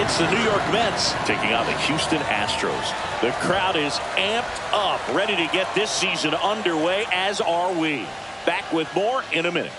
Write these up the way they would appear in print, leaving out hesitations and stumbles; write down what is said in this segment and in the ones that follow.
It's the New York Mets taking on the Houston Astros. The crowd is amped up, ready to get this season underway, as are we. Back with more in a minute.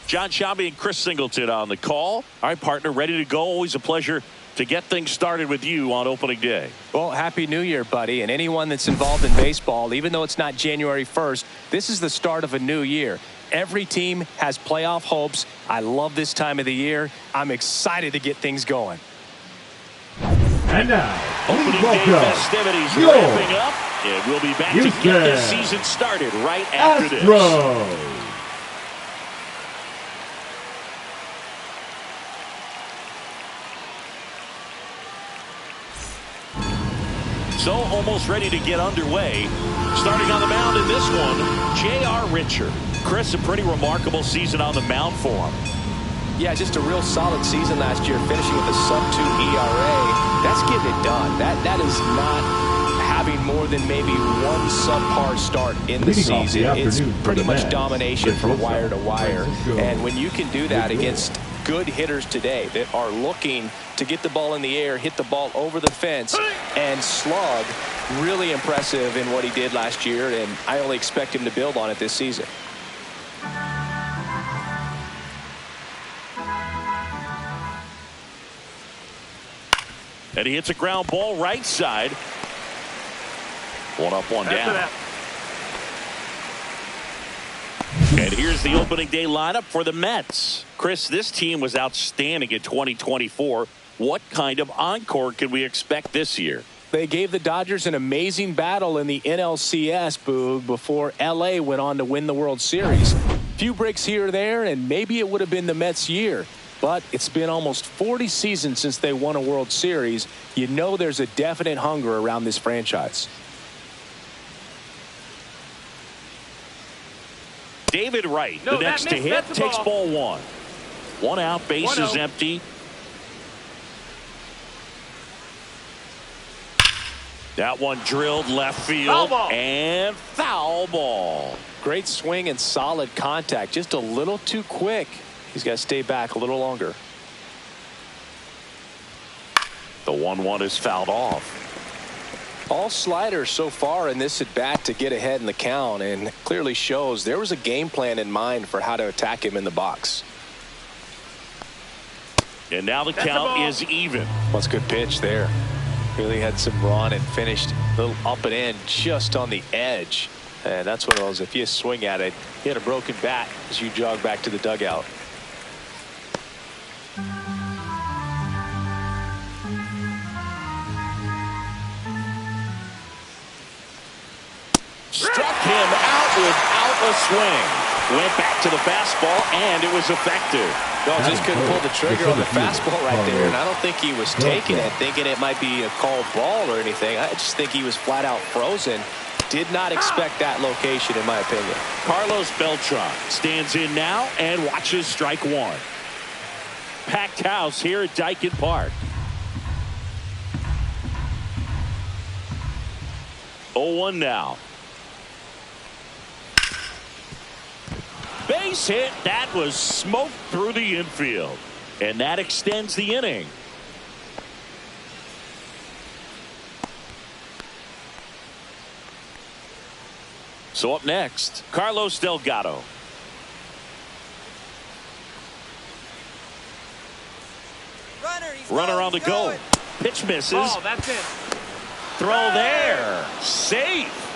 John Shelby and Chris Singleton on the call. All right, partner, ready to go. Always a pleasure to get things started with you on opening day. Well, Happy New Year, buddy. And anyone that's involved in baseball, even though it's not January 1st, this is the start of a new year. Every team has playoff hopes. I love this time of the year. I'm excited to get things going. And now, opening day festivities ramping up. And we'll be back to get this season started right after this. So almost ready to get underway. Starting on the mound in this one, J.R. Richard. Chris, a pretty remarkable season on the mound for him. Yeah, just a real solid season last year, finishing with a sub-2 ERA. That's getting it done. That is not having more than maybe one subpar start in the season. It's pretty much domination from wire to wire. And when you can do that against good hitters today that are looking to get the ball in the air, hit the ball over the fence, and slug, really impressive in what he did last year, and I only expect him to build on it this season. And he hits a ground ball right side. One up, one down. And here's the opening day lineup for the Mets. Chris, this team was outstanding in 2024. What kind of encore can we expect this year? They gave the Dodgers an amazing battle in the NLCS, Boog, before LA went on to win the World Series. Few breaks here or there, and maybe it would have been the Mets' year. But it's been almost 40 seasons since they won a World Series. You know there's a definite hunger around this franchise. David Wright, the next to hit, takes ball one. One out, base is empty. That one drilled left field and foul ball. Great swing and solid contact. Just a little too quick. He's got to stay back a little longer. The 1-1 is fouled off. All sliders so far in this at bat to get ahead in the count, and clearly shows there was a game plan in mind for how to attack him in the box. And now the count is even. What's a good pitch there. Really had some run and finished a little up and in just on the edge. And that's one of those, if you swing at it, you had a broken bat as you jog back to the dugout. Struck him out without a swing. Went back to the fastball, and it was effective. Well, just couldn't pull the trigger on the fastball right there, and I don't think he was taking it, thinking it might be a called ball or anything. I just think he was flat out frozen. Did not expect that location, in my opinion. Carlos Beltran stands in now and watches strike one. Packed house here at Daikin Park. 0-1 now. Base hit. That was smoked through the infield. And that extends the inning. So up next, Carlos Delgado. Runner on the go. Pitch misses. Oh, that's it. Throw there. Safe.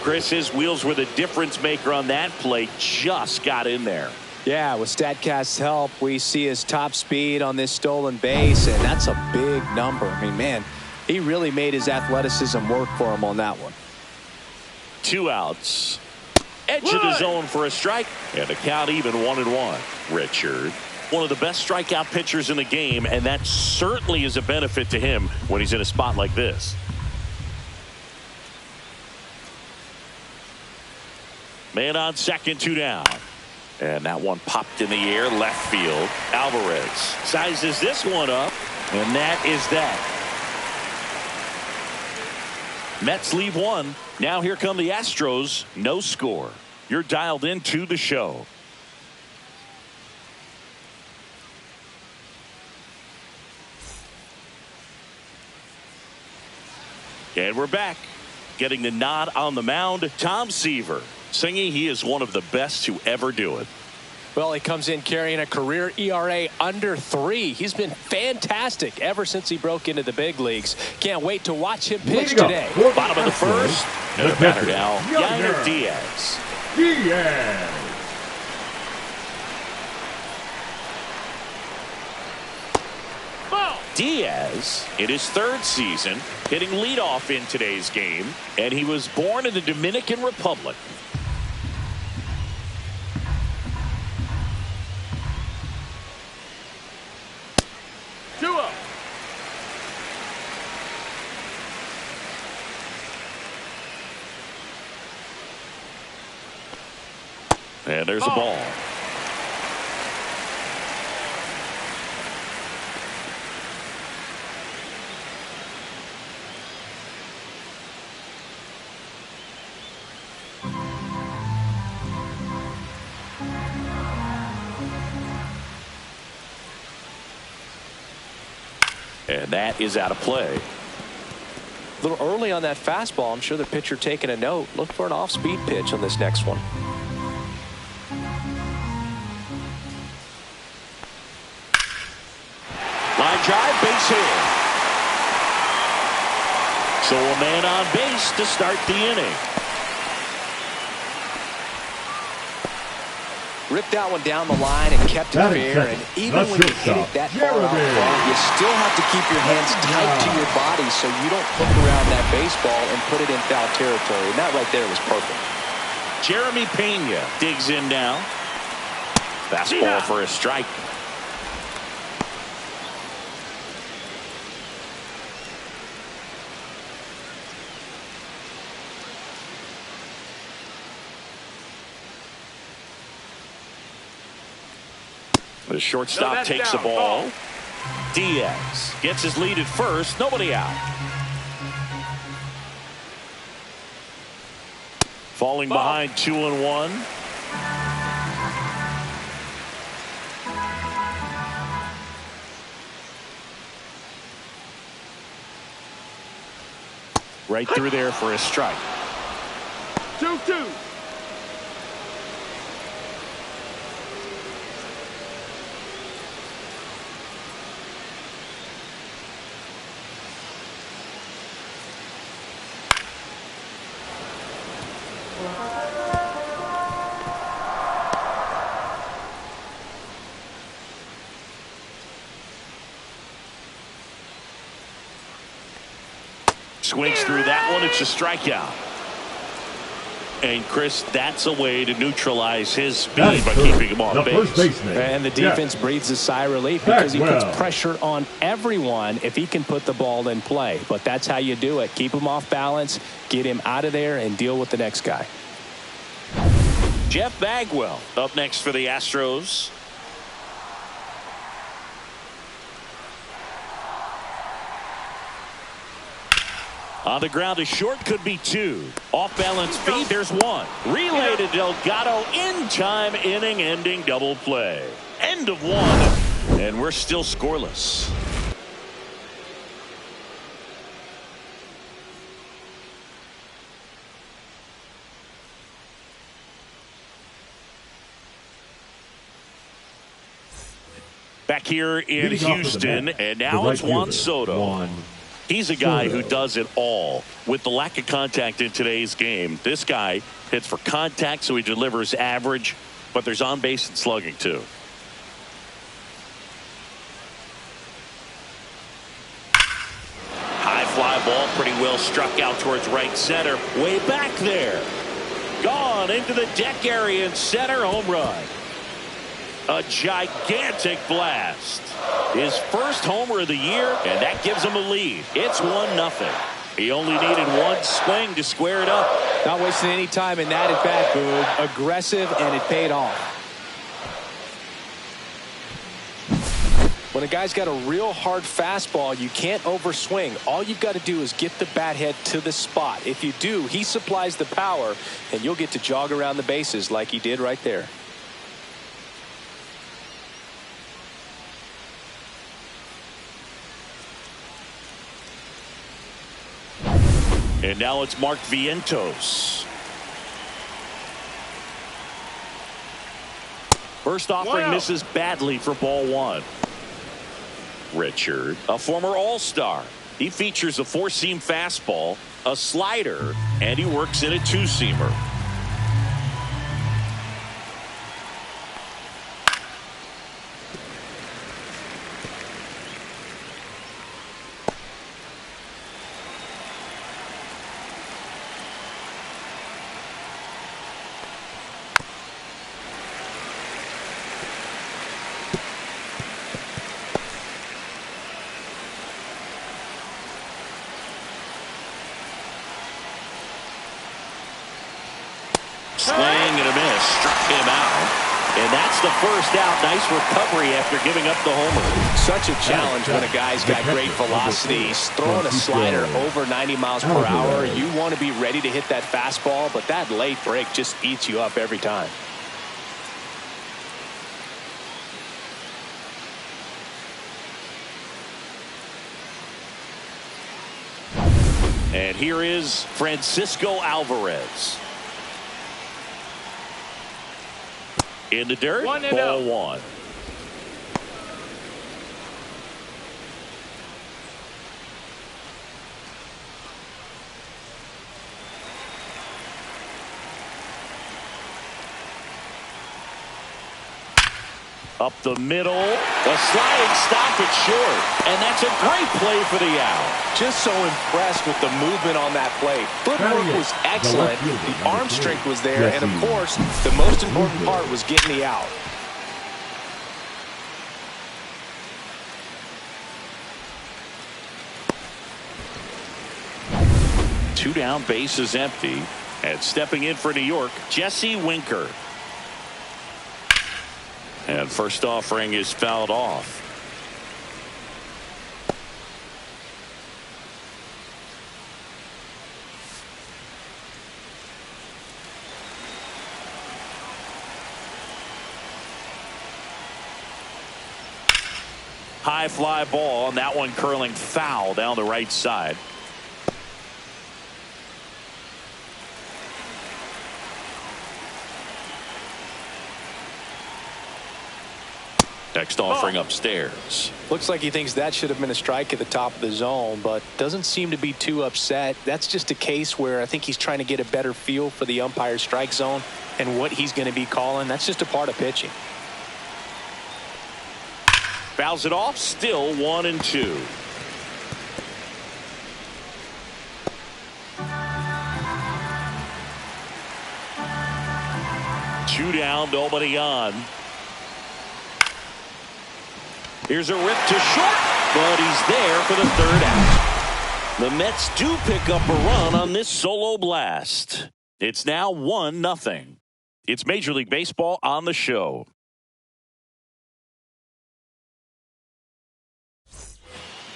Chris, his wheels were the difference maker on that play. Just got in there. Yeah, with StatCast's help, we see his top speed on this stolen base, and that's a big number. I mean, man, he really made his athleticism work for him on that one. 2 outs. Edge of the zone for a strike, and the count even 1-1. Richard, one of the best strikeout pitchers in the game, and that certainly is a benefit to him when he's in a spot like this. Man on second, 2 down. And that one popped in the air, left field. Alvarez sizes this one up, and that is that. Mets leave one. Now here come the Astros. No score. You're dialed into the show. And we're back. Getting the nod on the mound, Tom Seaver, singing he is one of the best to ever do it. Well, he comes in carrying a career ERA under 3. He's been fantastic ever since he broke into the big leagues. Can't wait to watch him pitch today. Bottom of the first. And the batter now, Yainer Diaz. Diaz, in his 3rd season, hitting leadoff in today's game, and he was born in the Dominican Republic. And there's a ball. And that is out of play. A little early on that fastball. I'm sure the pitcher taking a note. Look for an off-speed pitch on this next one. Line drive, base hit. So a man on base to start the inning. Ripped that one down the line and kept it fair. And even when you hit it that far out front, you still have to keep your hands tight to your body so you don't hook around that baseball and put it in foul territory. And that right there was perfect. Jeremy Pena digs in now. Fastball for a strike. The shortstop takes the ball. Diaz gets his lead at first. Nobody out. Falling behind 2-1. Right through there for a strike. 2-2. Swings through that one. It's a strikeout. And Chris, that's a way to neutralize his speed by keeping him on base. And the defense breathes a sigh of relief because he puts pressure on everyone if he can put the ball in play. But that's how you do it. Keep him off balance, get him out of there, and deal with the next guy. Jeff Bagwell up next for the Astros. On the ground, a short, could be 2. Off balance feet, there's 1. Relay to Delgado in time, inning ending double play. End of 1, and we're still scoreless. Back here in Houston, and now it's Juan Soto. He's a guy who does it all. With the lack of contact in today's game, this guy hits for contact, so he delivers average, but there's on base and slugging too. High fly ball, pretty well struck out towards right center. Way back there. Gone into the deck area in center, home run. A gigantic blast. His first homer of the year, and that gives him a lead. It's 1-0. He only needed one swing to square it up. Not wasting any time in that at bat, Boog. Aggressive, and it paid off. When a guy's got a real hard fastball, you can't overswing. All you've got to do is get the bat head to the spot. If you do, he supplies the power, and you'll get to jog around the bases like he did right there. And now it's Mark Vientos. First offering misses badly for ball one. Richard, a former All-Star. He features a four-seam fastball, a slider, and he works in a two-seamer. Swing and a miss, struck him out. And that's the first out. Nice recovery after giving up the homer. Such a challenge when a guy's got great velocity. He's throwing a slider over 90 miles per hour. You want to be ready to hit that fastball, but that late break just eats you up every time. And here is Francisco Alvarez. In the dirt, ball one. Up the middle, a sliding stop at short, and that's a great play for the out. Just so impressed with the movement on that play. Footwork was excellent, the arm strength was there, and of course, the most important part was getting the out. Two down, base is empty, and stepping in for New York, Jesse Winker. And first offering is fouled off. High fly ball, and that one curling foul down the right side. Next offering upstairs. Looks like he thinks that should have been a strike at the top of the zone, but doesn't seem to be too upset. That's just a case where I think he's trying to get a better feel for the umpire's strike zone and what he's going to be calling. That's just a part of pitching. Fouls it off, still 1-2. Two down, nobody on. Here's a rip to short, but he's there for the third out. The Mets do pick up a run on this solo blast. It's now 1-0. It's Major League Baseball on the show.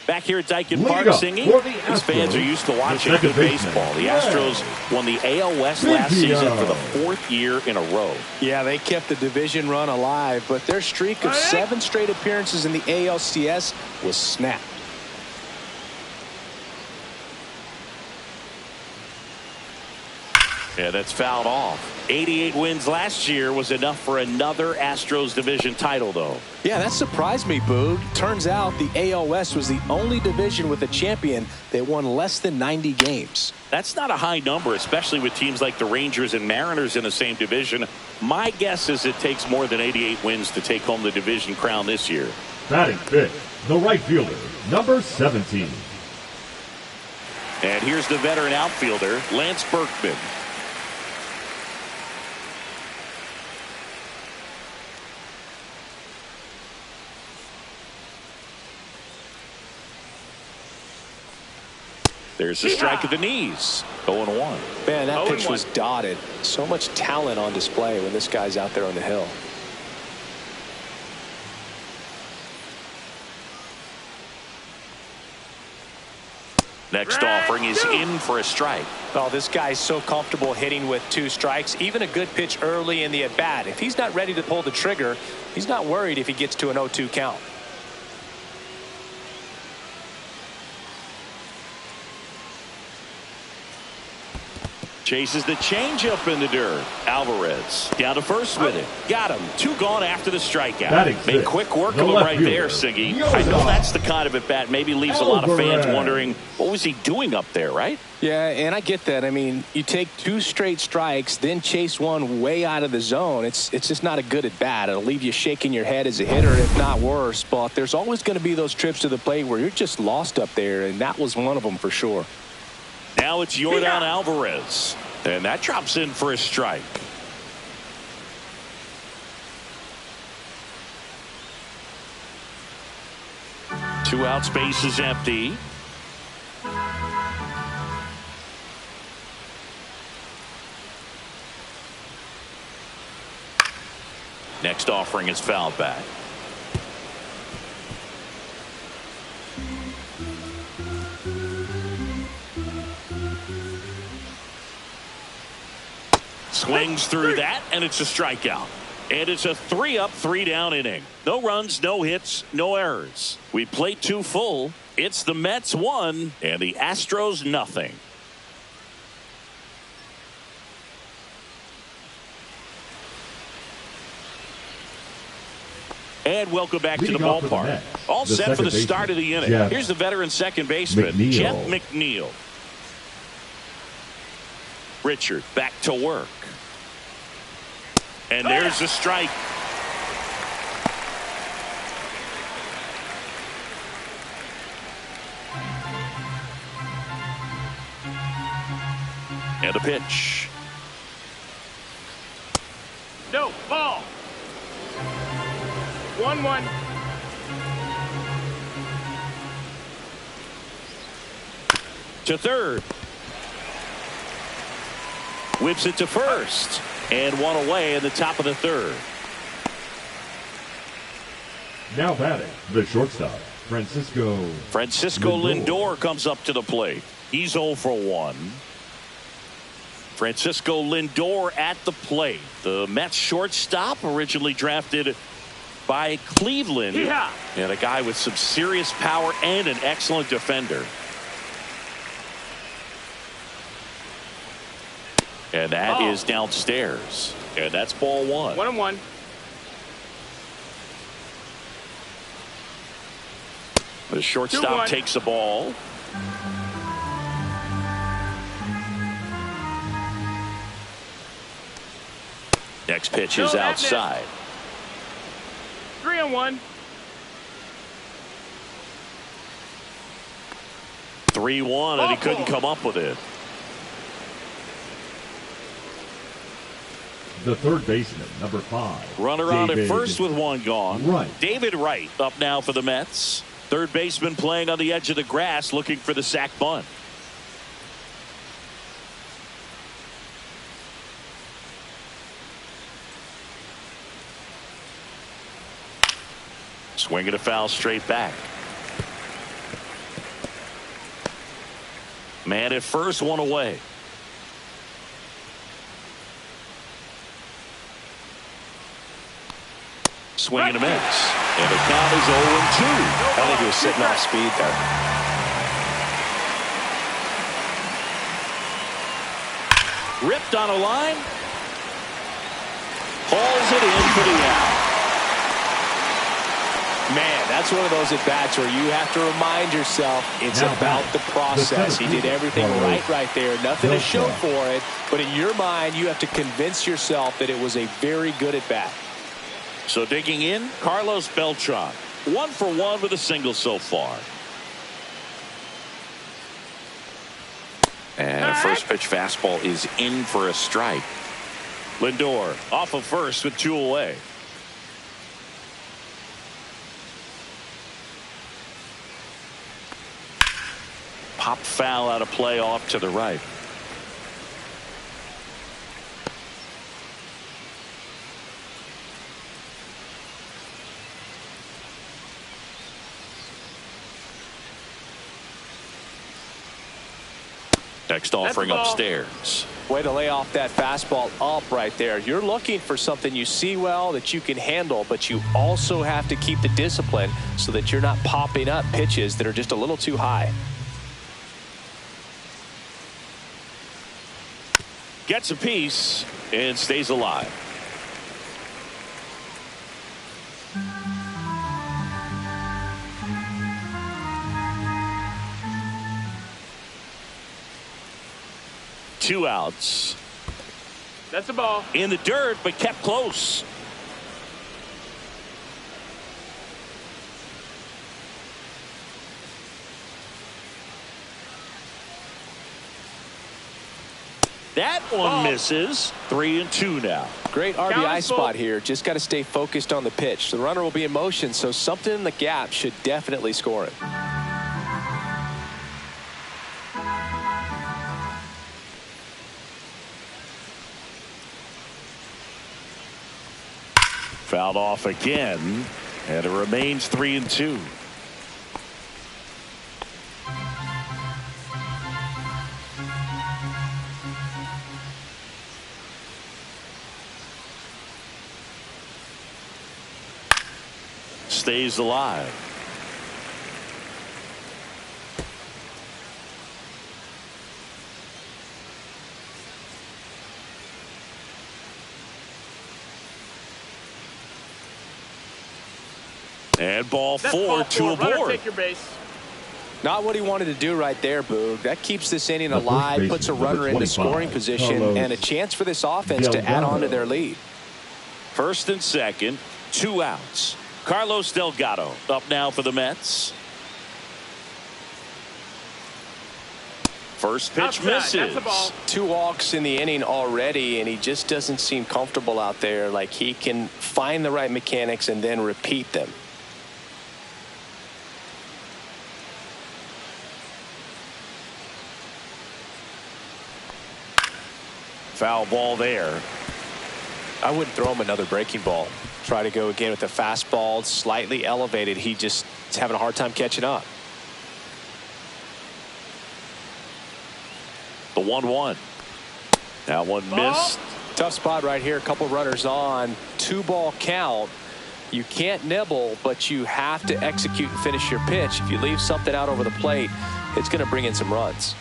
Back here at Daikin Park singing, as fans are used to watching good baseball. The Astros won the AL West last season for the fourth year in a row. Yeah, they kept the division run alive, but their streak of 7 straight appearances in the ALCS was snapped. Yeah, that's fouled off. 88 wins last year was enough for another Astros division title, though. Yeah, that surprised me, Boog. Turns out the AL West was the only division with a champion that won less than 90 games. That's not a high number, especially with teams like the Rangers and Mariners in the same division. My guess is it takes more than 88 wins to take home the division crown this year. Batting fifth, the right fielder, number 17. And here's the veteran outfielder, Lance Berkman. There's a strike at the knees. 0-1. Man, that pitch was dotted. So much talent on display when this guy's out there on the hill. Next offering is in for a strike. Oh, this guy's so comfortable hitting with 2 strikes. Even a good pitch early in the at-bat. If he's not ready to pull the trigger, he's not worried if he gets to an 0-2 count. Chases the changeup in the dirt. Alvarez down to first with it. Got him. 2 gone after the strikeout. Made quick work of him right there, Siggy. I know that's the kind of at bat maybe leaves a lot of fans wondering, what was he doing up there, right? Yeah, and I get that. I mean, you take 2 straight strikes, then chase one way out of the zone. It's just not a good at bat. It'll leave you shaking your head as a hitter, if not worse. But there's always going to be those trips to the plate where you're just lost up there, and that was one of them for sure. Now it's Yordan Alvarez, and that drops in for a strike. Two outs, base is empty. Next offering is fouled back. Swings through that, and it's a strikeout. And it's a 3-up, 3-down inning. No runs, no hits, no errors. We played 2 full. It's the Mets 1 and the Astros nothing. And welcome back to the ballpark. All set for the start of the inning. Here's the veteran second baseman, Jeff McNeil. Richard back to work. And there's a strike. And a pitch. No, ball. 1-1. To third. Whips it to first. And one away in the top of the third. Now batting, the shortstop, Francisco Lindor comes up to the plate. He's 0 for 1. Francisco Lindor at the plate. The Mets shortstop, originally drafted by Cleveland. And a guy with some serious power and an excellent defender. And that is downstairs. And that's ball 1. 1-1. The shortstop takes the ball. Next pitch is outside. 3-1. 3-1, and he couldn't come up with it. The third baseman, number 5. Runner on at first with 1 gone. Right. David Wright up now for the Mets. Third baseman playing on the edge of the grass looking for the sac bunt. Swinging a foul straight back. Man at first, 1 away. Swing and a miss. And the count is 0-2. I think he was sitting off speed there. Ripped on a line. Hauls it in for the out. Man, that's one of those at-bats where you have to remind yourself it's about the process. He did everything right there. Nothing to show for it. But in your mind, you have to convince yourself that it was a very good at-bat. So digging in, Carlos Beltran. 1 for 1 with a single so far. And a first pitch fastball is in for a strike. Lindor off of first with 2 away. pop foul out of play off to the right. Next offering upstairs. Way to lay off that fastball up right there. You're looking for something you see well that you can handle, but you also have to keep the discipline so that you're not popping up pitches that are just a little too high. Gets a piece and stays alive. Two outs. That's a ball. In the dirt, but kept close. That one misses. 3-2 now. Great RBI spot here. Just got to stay focused on the pitch. The runner will be in motion, so something in the gap should definitely score it. Fouled off again, and it remains 3-2. Stays alive. And ball four to a board. Take your base. Not what he wanted to do right there, Boog. That keeps this inning alive, puts a runner into scoring position, and a chance for this offense to add on to their lead. First and second, 2 outs. Carlos Delgado up now for the Mets. First pitch misses. That's a ball. 2 walks in the inning already, and he just doesn't seem comfortable out there. Like he can find the right mechanics and then repeat them. Foul ball there. I wouldn't throw him another breaking ball. Try to go again with the fastball, slightly elevated. He just is having a hard time catching up. The 1-1. That one missed. Tough spot right here. A couple runners on. 2-ball count. You can't nibble, but you have to execute and finish your pitch. If you leave something out over the plate, it's going to bring in some runs.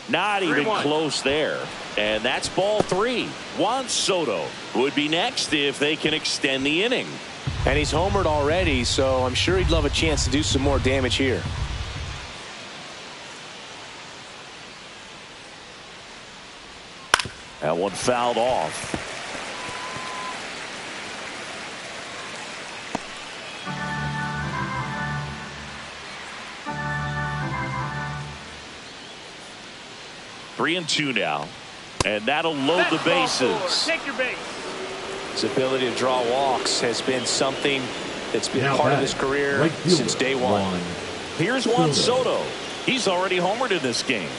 Not even close there. And that's ball 3. Juan Soto would be next if they can extend the inning. And he's homered already, so I'm sure he'd love a chance to do some more damage here. That one fouled off. Three and 2 now, and that'll load the bases. Take your base. His ability to draw walks has been something that's been part of his career since day one. Here's Juan Soto. He's already homered in this game.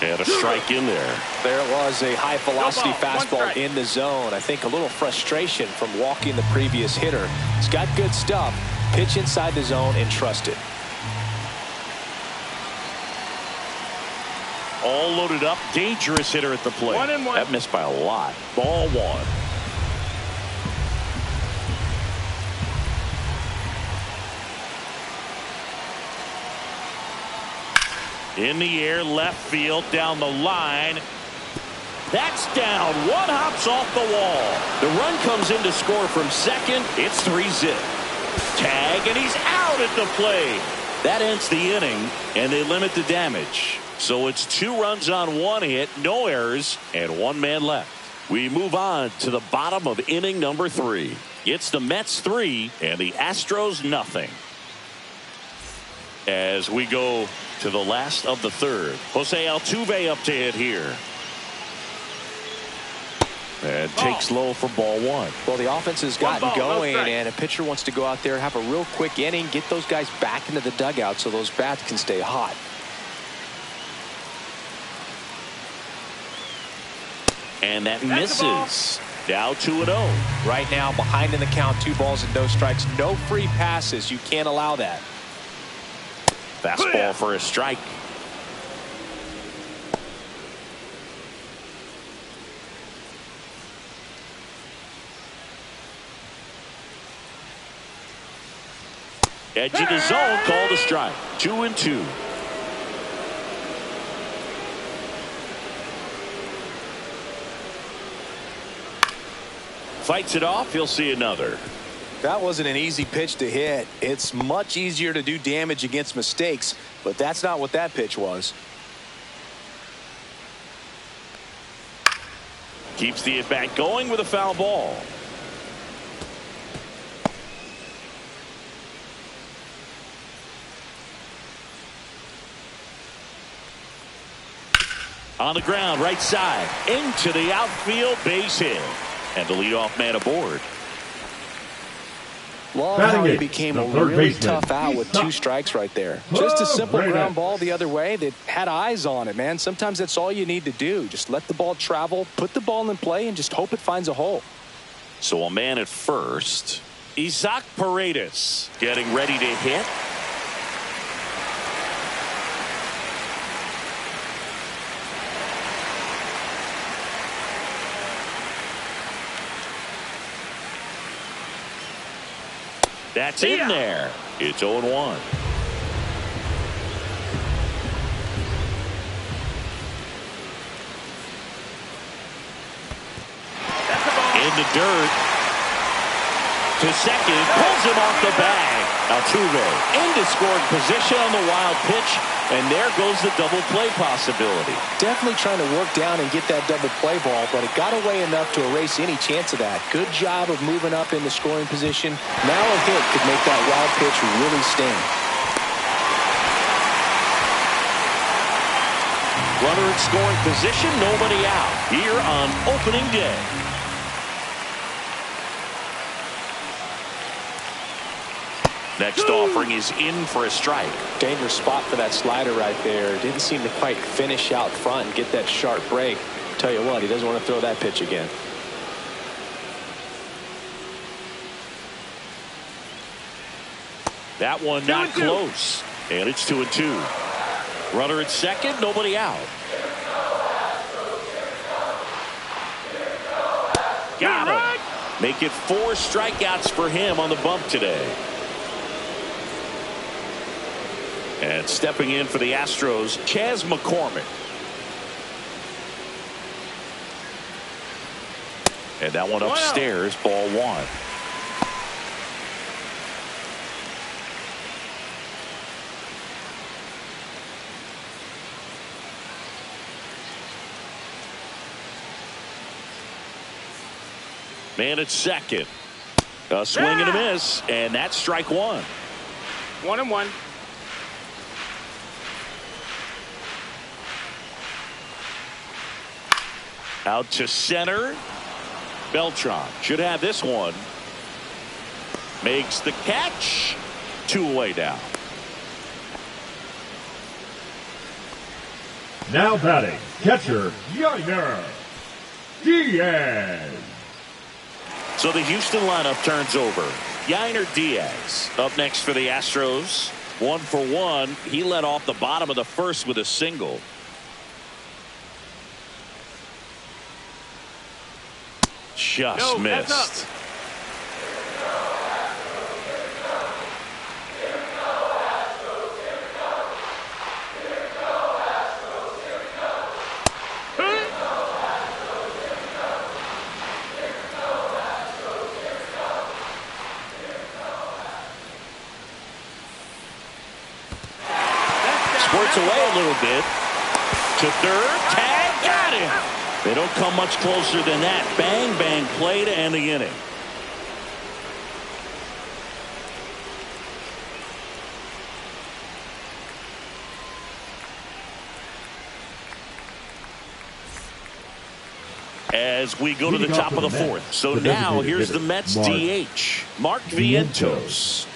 And a strike in there. There was a high velocity fastball in the zone. I think a little frustration from walking the previous hitter. He's got good stuff. Pitch inside the zone and trust it. All loaded up. Dangerous hitter at the plate. 1-1. That missed by a lot. Ball 1. In the air, left field, down the line. That's down. One hops off the wall. The run comes in to score from second. It's 3-zip. Tag, and he's out at the plate. That ends the inning, and they limit the damage. So it's 2 runs on 1 hit, no errors, and 1 man left. We move on to the bottom of inning number 3. It's the Mets 3 and the Astros nothing. As we go to the last of the 3rd. Jose Altuve up to hit here. And takes low for ball one. Well, the offense has gotten going, and a pitcher wants to go out there, have a real quick inning, get those guys back into the dugout so those bats can stay hot. And that misses. Now 2-0. Right now, behind in the count, 2 balls and no strikes. No free passes. You can't allow that. Fastball for a strike. Edging the zone, called a strike. 2-2. Fights it off. He'll see another. That wasn't an easy pitch to hit. It's much easier to do damage against mistakes, but that's not what that pitch was. Keeps the at-bat going with a foul ball. On the ground, right side, into the outfield, base hit. And the leadoff man aboard. Love how he became a really tough out with 2 strikes right there. Just a simple ground ball the other way that had eyes on it, man. Sometimes that's all you need to do. Just let the ball travel, put the ball in play, and just hope it finds a hole. So a man at first. Isaac Paredes getting ready to hit. That's in there. It's 0-1. In the dirt. To second. Pulls him off the bag. Altuve into scoring position on the wild pitch. And there goes the double play possibility. Definitely trying to work down and get that double play ball, but it got away enough to erase any chance of that. Good job of moving up in the scoring position. Now a hit could make that wild pitch really sting. Runner in scoring position, nobody out here on opening day. Next offering is in for a strike. Dangerous spot for that slider right there. Didn't seem to quite finish out front and get that sharp break. Tell you what, he doesn't want to throw that pitch again. That one not close. And it's 2-2. Runner at second, nobody out. Got him. Make it 4 strikeouts for him on the bump today. And stepping in for the Astros, Chas McCormick. And that one upstairs, ball 1. Man at second. A swing and a miss, and that's strike 1. 1-1. Out to center. Beltran should have this one. Makes the catch. 2 away now. Now batting, catcher, Yainer Diaz. So the Houston lineup turns over. Yainer Diaz up next for the Astros. 1 for 1. He led off the bottom of the first with a single. Just missed. Squirts away a little bit. To third. Tag. Got him. They don't come much closer than that. Bang, bang play to end the inning. as we go to the top of the fourth. So now here's the Mets DH, Mark Vientos.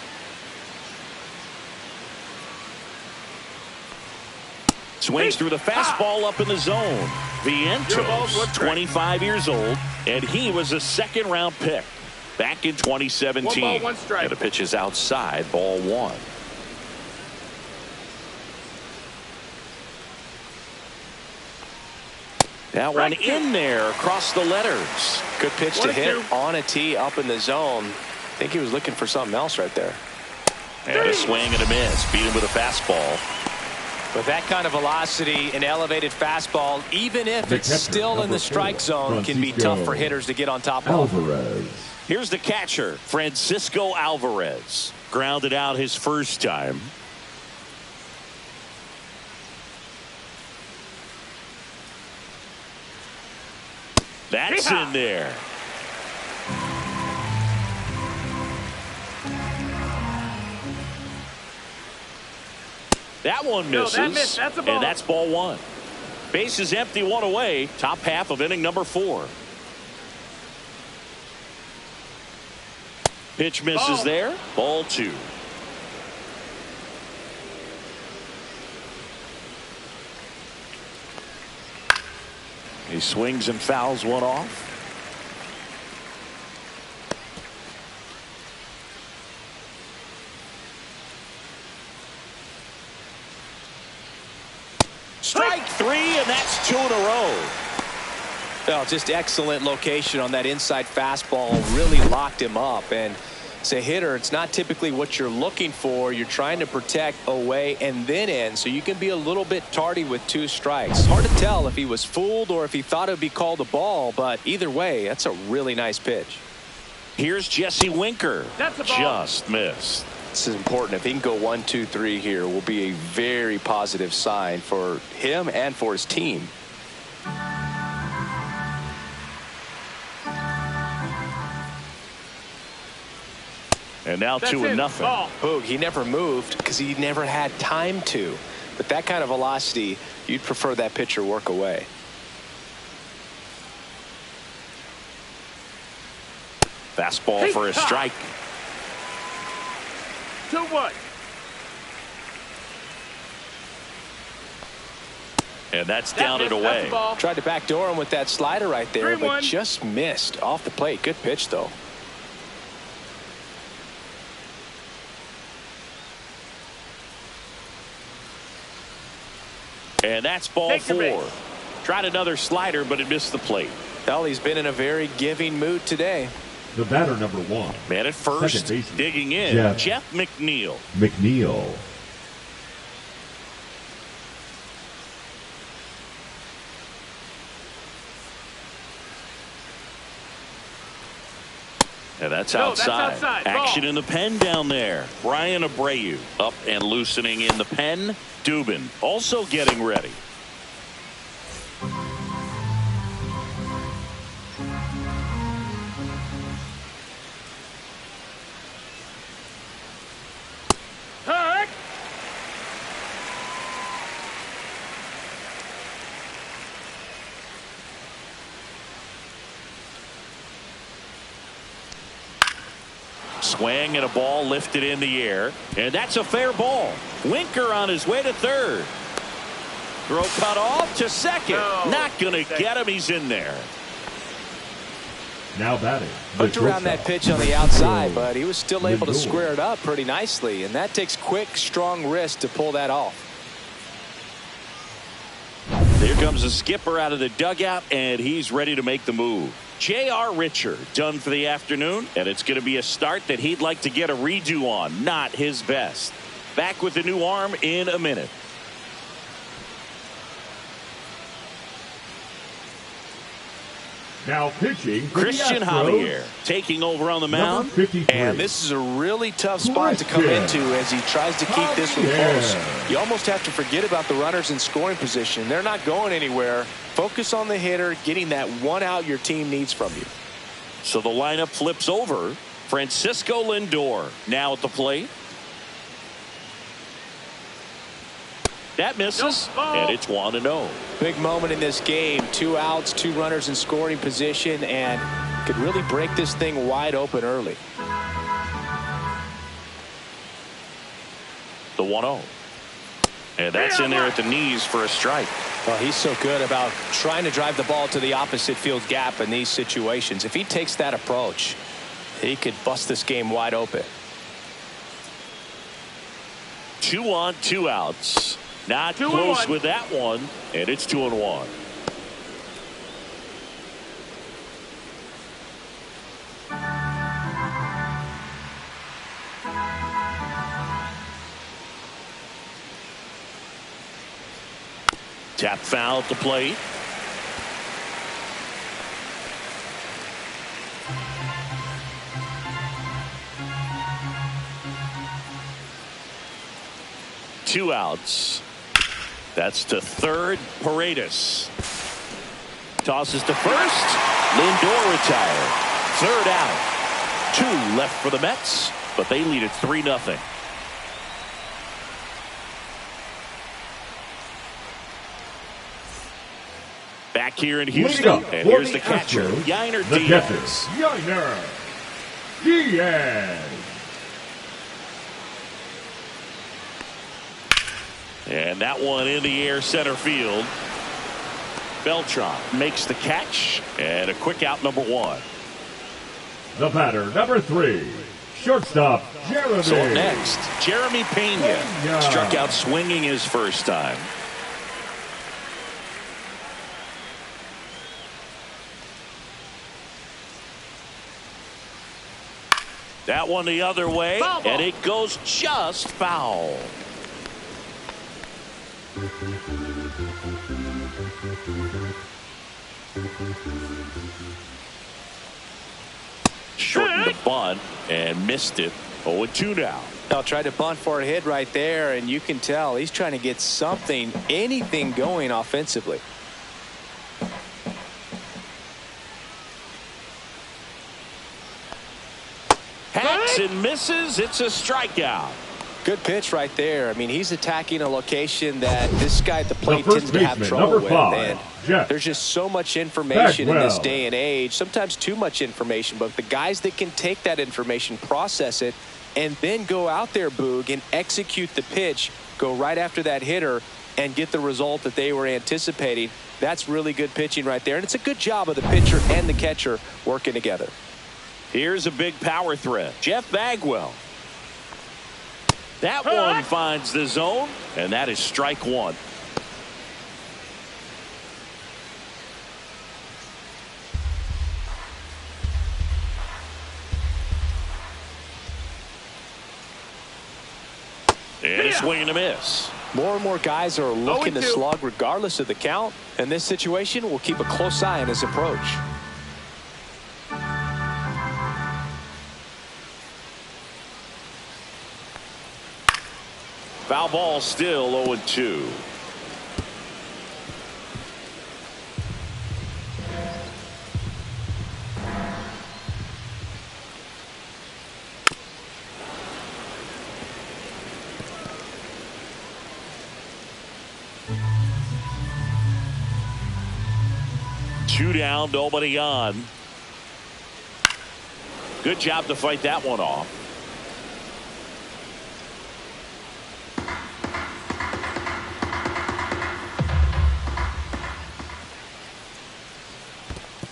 Swings through the fastball up in the zone. Vientos, 25 years old, and he was a second-round pick back in 2017. 1 ball, 1 strike. And the pitch is outside, ball 1. That one in there across the letters. Good pitch to hit on a tee up in the zone. I think he was looking for something else right there. And a swing and a miss. Beat him with a fastball. With that kind of velocity, an elevated fastball, even if it's still in the strike zone, can be tough for hitters to get on top of. Here's the catcher, Francisco Alvarez. Grounded out his first time. That's in there. That one misses. No, that missed. That's a ball. And that's ball 1. Base is empty, 1 away. Top half of inning number 4. Pitch misses there. Ball 2. He swings and fouls one off. Strike 3, and that's 2 in a row. Well, just excellent location on that inside fastball. Really locked him up. And as a hitter, it's not typically what you're looking for. You're trying to protect away and then in, so you can be a little bit tardy with 2 strikes. Hard to tell if he was fooled or if he thought it would be called a ball, but either way, that's a really nice pitch. Here's Jesse Winker. That's a ball. Just missed. This is important. If he can go 1, 2, 3 here, will be a very positive sign for him and for his team. And now 2-0. Boog, he never moved because he never had time to. But that kind of velocity, you'd prefer that pitcher work away. Fastball for a strike. 2-1. And that's down and away. Tried to backdoor him with that slider right there, 3-1. but just missed off the plate. Good pitch, though. And that's ball 4. Tried another slider, but it missed the plate. Well, he's been in a very giving mood today. The batter, number 1. Man at first, digging in, Jeff McNeil. And that's outside. Action Ball. in the pen down there. Brian Abreu up and loosening in the pen. Dubin also getting ready. Swing and a ball lifted in the air, and that's a fair ball. Winker on his way to third. Throw cut off to second. Not going to get him. He's in there. Now batting. Hooked around that pitch on the outside, but he was still able to square it up pretty nicely, and that takes quick, strong wrist to pull that off. Here comes the skipper out of the dugout, and he's ready to make the move. J.R. Richard done for the afternoon, and it's going to be a start that he'd like to get a redo on. Not his best. Back with the new arm in a minute. Now pitching, Christian Javier taking over on the mound. And this is a really tough spot to come into as he tries to keep this one close. You almost have to forget about the runners in scoring position. They're not going anywhere. Focus on the hitter, getting that one out your team needs from you. So the lineup flips over. Francisco Lindor now at the plate. That misses, and it's 1-0. Big moment in this game. 2 outs, 2 runners in scoring position, and could really break this thing wide open early. The 1-0. And that's in there at the knees for a strike. Well, he's so good about trying to drive the ball to the opposite field gap in these situations. If he takes that approach, he could bust this game wide open. 2 on, 2 outs. Not close with that one, and it's 2-1. Tap foul at the plate. Two outs. That's to third. Paredes tosses to first. Lindor retired. Third out. 2 left for the Mets, but they lead it 3-0. Back here in Houston, and here's the catcher, Yainer Diaz. Yainer Diaz. And that one in the air center field. Beltran makes the catch, and a quick out, number 1. The batter, number 3, shortstop Jeremy. So next, Jeremy Pena struck out swinging his first time. That one the other way, and it goes just foul. Shortened the bunt and missed it. 0-2 now. Now tried to bunt for a hit right there, and you can tell he's trying to get something, anything going offensively. Hacks and misses. It's a strikeout. Good pitch right there. I mean, he's attacking a location that this guy at the plate tends to have trouble with. And there's just so much information in this day and age, sometimes too much information, but the guys that can take that information, process it, and then go out there, Boog, and execute the pitch, go right after that hitter, and get the result that they were anticipating. That's really good pitching right there. And it's a good job of the pitcher and the catcher working together. Here's a big power threat. Jeff Bagwell. That one finds the zone, and that is strike 1. And a swing and a miss. More and more guys are looking to slug regardless of the count. In this situation, we'll keep a close eye on his approach. Foul ball, still 0-2. Two down, nobody on. Good job to fight that one off.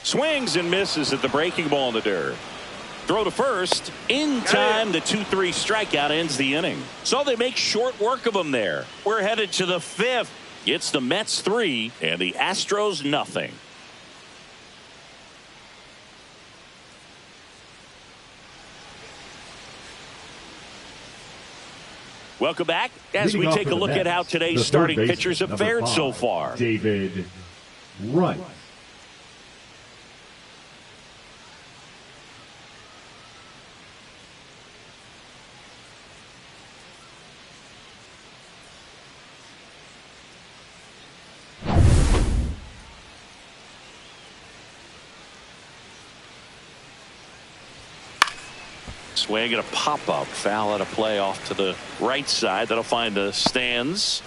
Swings and misses at the breaking ball in the dirt. Throw to first. In time, the 2-3 strikeout ends the inning. So they make short work of them there. We're headed to the 5th. It's the Mets 3 and the Astros nothing. Welcome back as we take a look at how today's starting pitchers have fared so far. David Wright. Swing and a pop-up foul at a play off to the right side. That'll find the stands.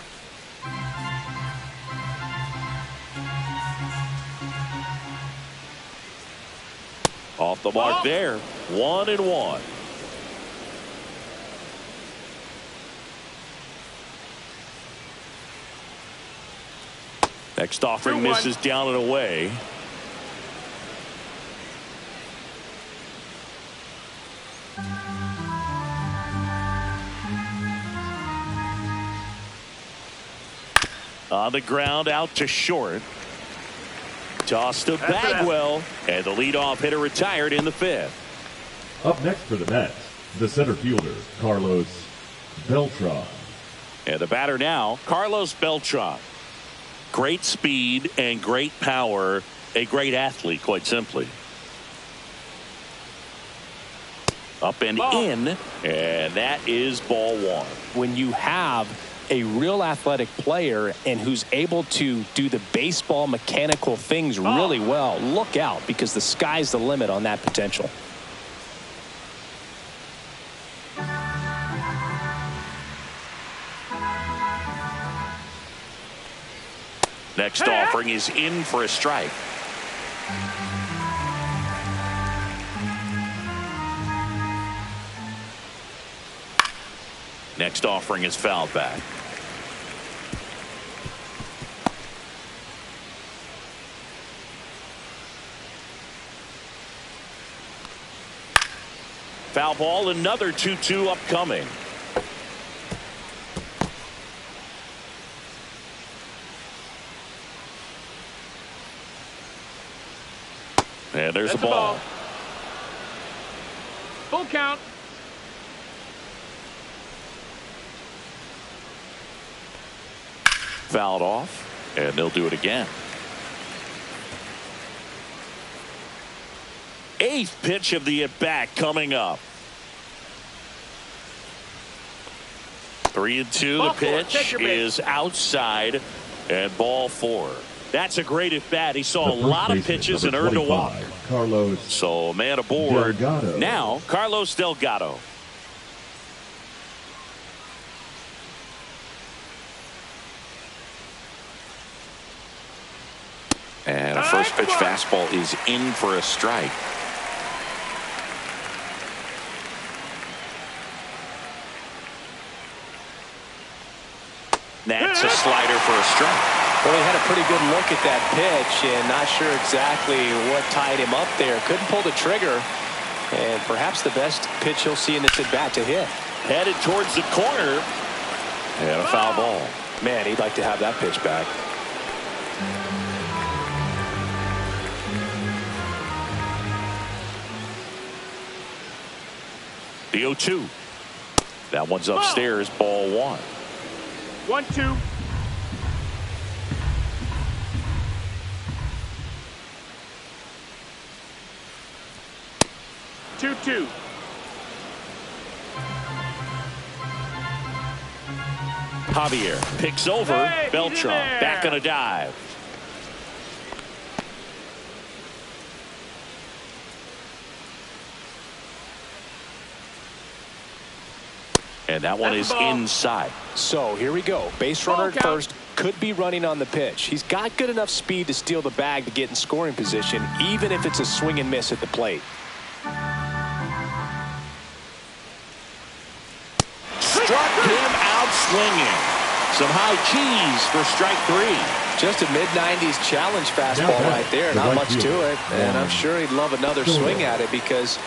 Off the mark there. 1-1. Next offering misses down and away. On the ground, out to short. Tossed to Bagwell, and the leadoff hitter retired in the 5th. Up next for the Mets, the center fielder, Carlos Beltran. And the batter now, Carlos Beltran. Great speed and great power. A great athlete, quite simply. Up and in, and that is ball 1. When you have a real athletic player and who's able to do the baseball mechanical things really well, look out, because the sky's the limit on that potential. Next offering is in for a strike. Next offering is fouled back. Foul ball, another 2-2 upcoming. And there's a ball. Full count. Fouled off, and they'll do it again. 8th pitch of the at-bat coming up. 3-2. The pitch is outside, and ball 4. That's a great at-bat. He saw a lot of pitches and earned a walk. Carlos. So man aboard. Delgado. Now Carlos Delgado. And a first pitch fastball is in for a strike. That's a slider for a strike. Well, he had a pretty good look at that pitch and not sure exactly what tied him up there. Couldn't pull the trigger. And perhaps the best pitch he'll see in this at bat to hit. Headed towards the corner. And a foul ball. Man, he'd like to have that pitch back. The 0-2. That one's upstairs, ball 1. 1-2. Javier picks over Beltran. Back on a dive. And that one is inside. So here we go. Base runner at first. Could be running on the pitch. He's got good enough speed to steal the bag to get in scoring position, even if it's a swing and miss at the plate. Struck him out swinging. Some high cheese for strike 3. Just a mid-90s challenge fastball right there. Not much to it. And I'm sure he'd love another swing at it because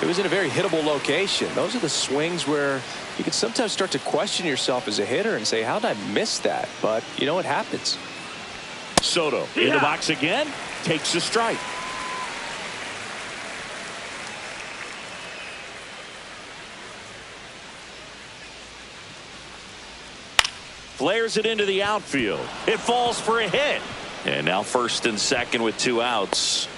it was in a very hittable location. Those are the swings where you can sometimes start to question yourself as a hitter and say, how did I miss that? But you know what happens. Soto in the box again. Takes a strike. Flares it into the outfield. It falls for a hit. And now first and second with 2 outs.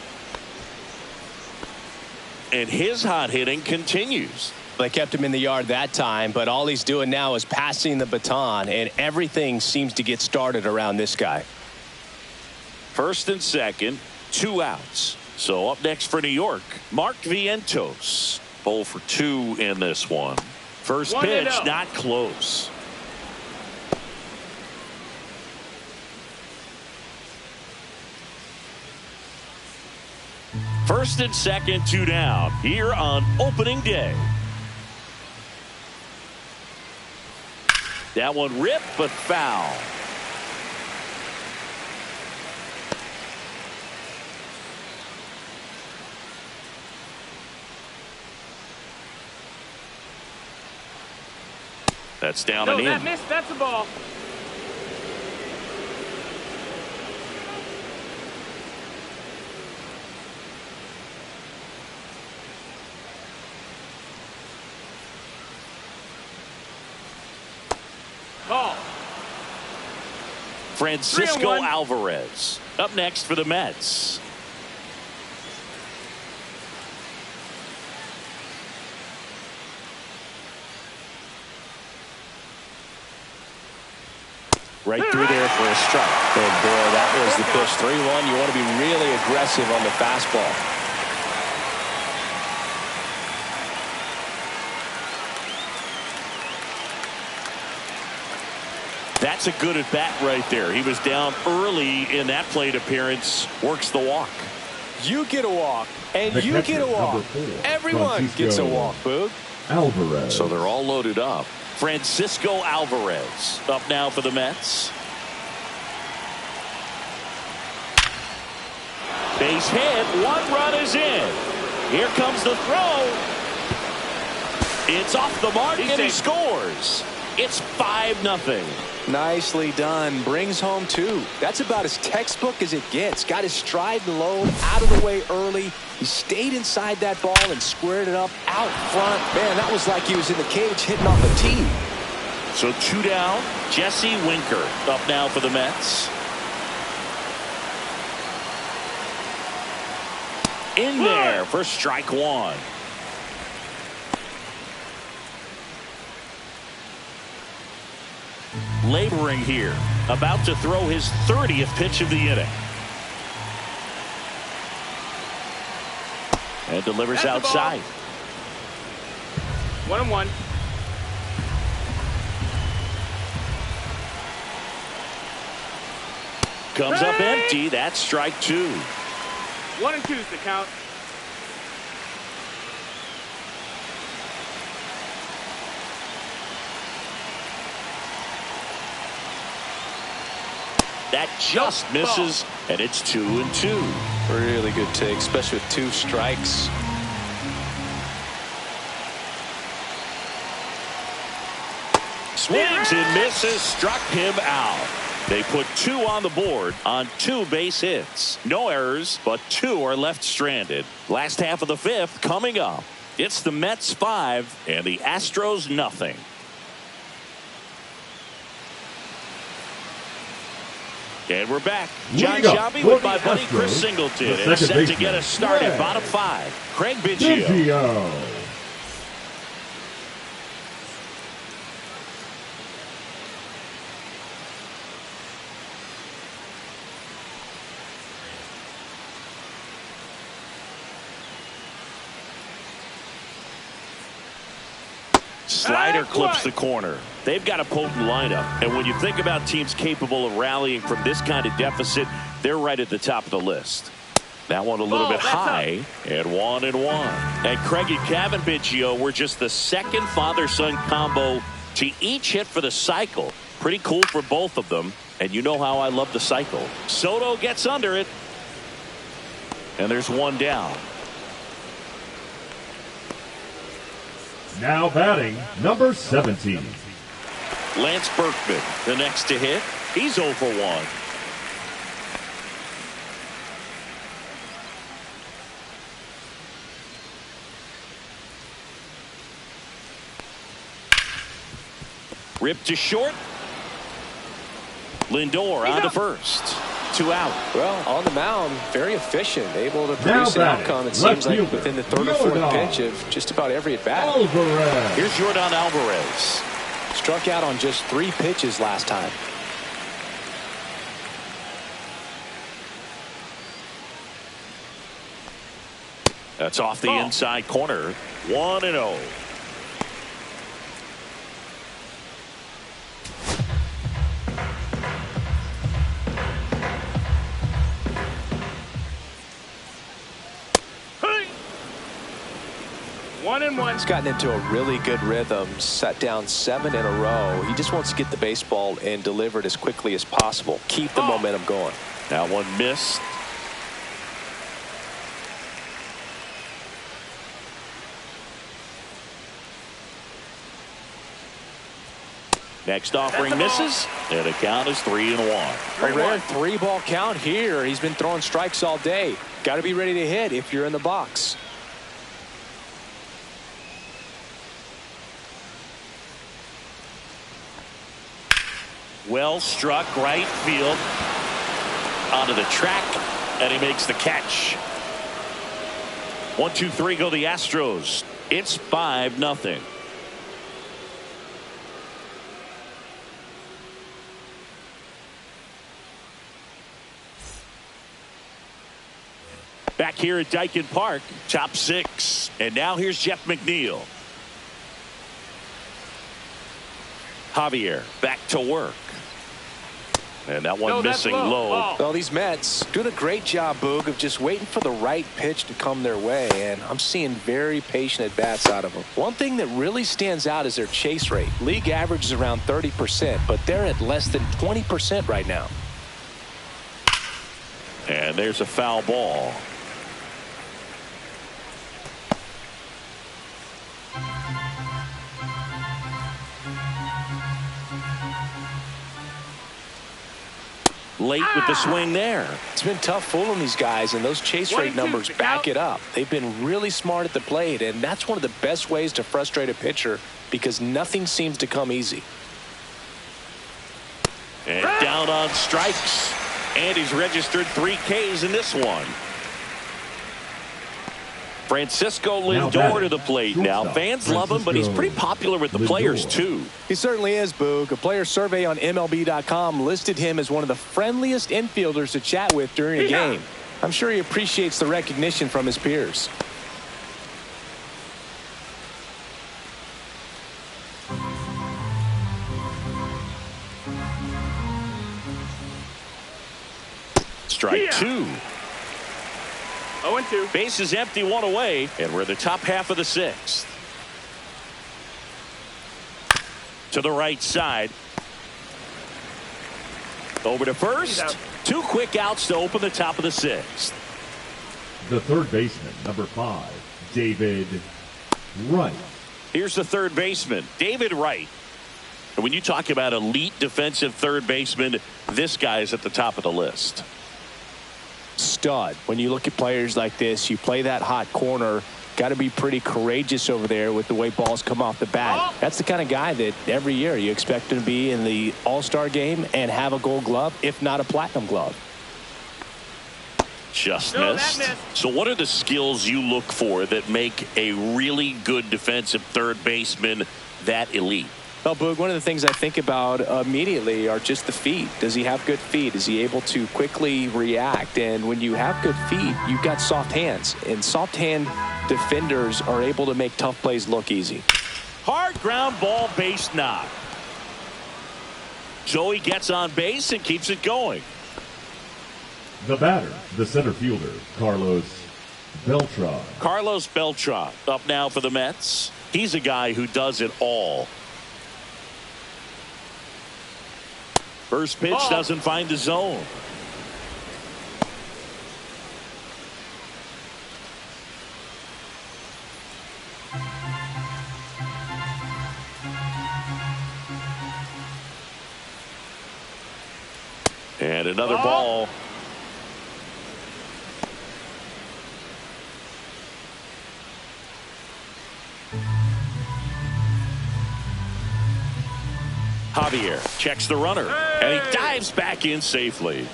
And his hot hitting continues. They kept him in the yard that time, but all he's doing now is passing the baton, and everything seems to get started around this guy. First and second, 2 outs. So up next for New York, Mark Vientos. 0 for 2 in this one. First pitch, not close. First and second, 2 down here on opening day. That one ripped, but foul. That's down and in. That missed. That's a ball. Ball. Francisco Alvarez up next for the Mets. Right through there for a strike. And boy, that was the pitch. 3-1. You want to be really aggressive on the fastball. That's a good at bat right there. He was down early in that plate appearance. Works the walk. You get a walk, and you get a walk. Everyone gets a walk, Boog. Alvarez. So they're all loaded up. Francisco Alvarez up now for the Mets. Base hit. 1 run is in. Here comes the throw. It's off the mark, and he scores. It's 5-0. Nicely done. Brings home 2. That's about as textbook as it gets. Got his stride and load out of the way early. He stayed inside that ball and squared it up out front. Man, that was like he was in the cage hitting off a tee. So 2 down. Jesse Winker up now for the Mets. In there for strike 1. Laboring here. About to throw his 30th pitch of the inning. And delivers outside. 1-1. Comes up empty. That's strike 2. 1-2 is the count. That just misses, and it's 2-2. Really good take, especially with 2 strikes. Swings and misses, struck him out. They put 2 on the board on 2 base hits. No errors, but 2 are left stranded. Last half of the 5th coming up. It's the Mets 5 and the Astros nothing. And we're back. John Shabby with my buddy Chris Singleton. And set to get us started. Bottom 5. Craig Biggio. Slider clips the corner. They've got a potent lineup. And when you think about teams capable of rallying from this kind of deficit, they're right at the top of the list. That one a little bit high, and 1-1. And Craig and Kevin Biggio were just the second father-son combo to each hit for the cycle. Pretty cool for both of them. And you know how I love the cycle. Soto gets under it. And there's 1 down. Now batting, number 17. Lance Berkman, the next to hit. He's 0 for 1. Ripped to short. Lindor on to first. 2 out. Well, on the mound, very efficient, able to produce an outcome, it seems like, within the 3rd or 4th pitch of just about every at-bat. Here's Jordan Alvarez. Struck out on just 3 pitches last time. That's off the inside corner. 1-0. 1. He's gotten into a really good rhythm, set down 7 in a row. He just wants to get the baseball and deliver it as quickly as possible. Keep the momentum going. That one missed. Next offering misses, and the count is 3-1. A rare 3-ball count here. He's been throwing strikes all day. Got to be ready to hit if you're in the box. Well struck right field onto the track, and he makes the catch. 1, 2, 3 go the Astros. It's 5-0. Back here at Dyken Park, top 6. And now here's Jeff McNeil. Javier back to work. And that one missing low. Well, these Mets doing a great job, Boog, of just waiting for the right pitch to come their way. And I'm seeing very patient at-bats out of them. One thing that really stands out is their chase rate. League average is around 30%, but they're at less than 20% right now. And there's a foul ball. Late with the swing there. It's been tough fooling these guys, and those chase rate numbers back it up. They've been really smart at the plate, and that's one of the best ways to frustrate a pitcher because nothing seems to come easy. And down on strikes. And he's registered 3 Ks in this one. Francisco Lindor to the plate now. Fans love him, but he's pretty popular with the players, too. He certainly is, Boog. A player survey on MLB.com listed him as one of the friendliest infielders to chat with during a game. I'm sure he appreciates the recognition from his peers. Strike 2. 0-2. Base is empty, 1 away, and we're in the top half of the 6th. To the right side. Over to first. 2 quick outs to open the top of the 6th. The third baseman, number 5, David Wright. Here's the third baseman, David Wright. And when you talk about elite defensive third baseman, this guy is at the top of the list. Stud. When you look at players like this, you play that hot corner, got to be pretty courageous over there with the way balls come off the bat. That's the kind of guy that every year you expect him to be in the All-Star game and have a Gold Glove, if not a Platinum Glove. Just missed. So what are the skills you look for that make a really good defensive third baseman that elite? Well, Boog, one of the things I think about immediately are just the feet. Does he have good feet? Is he able to quickly react? And when you have good feet, you've got soft hands. And soft hand defenders are able to make tough plays look easy. Hard ground ball, base knock. Joey gets on base and keeps it going. The batter, the center fielder, Carlos Beltran. Carlos Beltran up now for the Mets. He's a guy who does it all. First pitch doesn't find the zone. And another ball. Javier checks the runner, and he dives back in safely.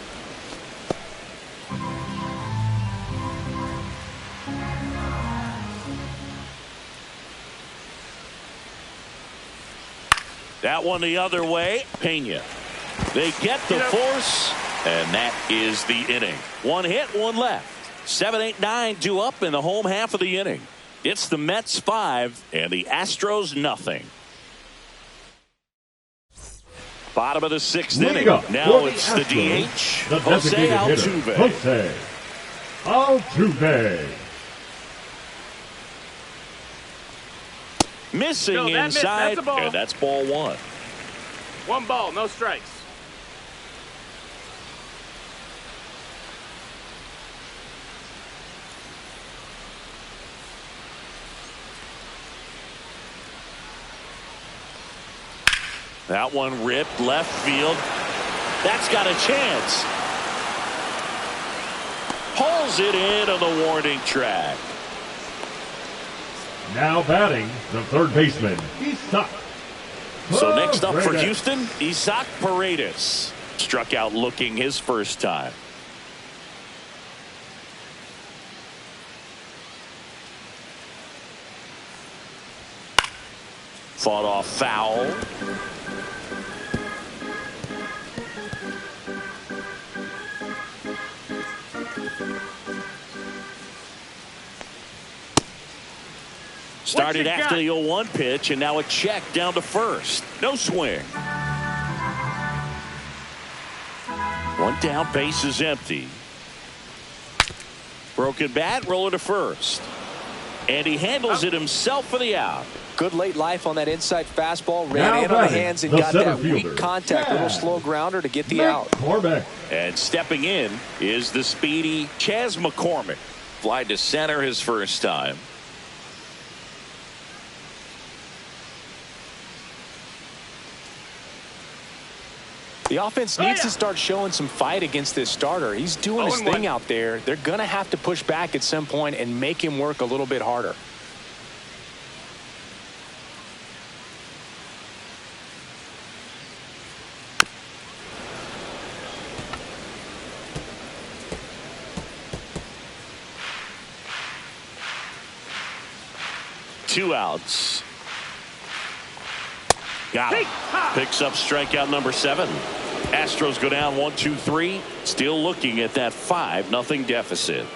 That one the other way. Pena. They get the force, and that is the inning. 1 hit, 1 left. 7, 8, 9 due up in the home half of the inning. It's the Mets 5 and the Astros nothing. Bottom of the 6th inning. Now it's the DH, Jose Altuve. Jose Altuve. Missing No, that missed. inside, That's a ball. and that's ball one. One ball, no strikes. That one ripped left field. That's got a chance. Pulls it in on the warning track. Now batting, the third baseman, Isaac. So next up for Paredes. Houston, Isaac Paredes. Struck out looking his first time. Fought off foul. Started after the 0-1 pitch, and now a check down to first. No swing. One down, base is empty. Broken bat, roller to first. And he handles it himself for the out. Good late life on that inside fastball. Ran Now in on the batting, hands and the got center that fielder. weak contact. Yeah. Little slow grounder to get the out. McCormick. And stepping in is the speedy Chas McCormick. Fly to center his first time. The offense needs to start showing some fight against this starter. He's doing his thing out there. They're going to have to push back at some point and make him work a little bit harder. Two outs. Got him. Picks up strikeout number 7. Astros go down 1-2-3. Still looking at that 5-0 deficit.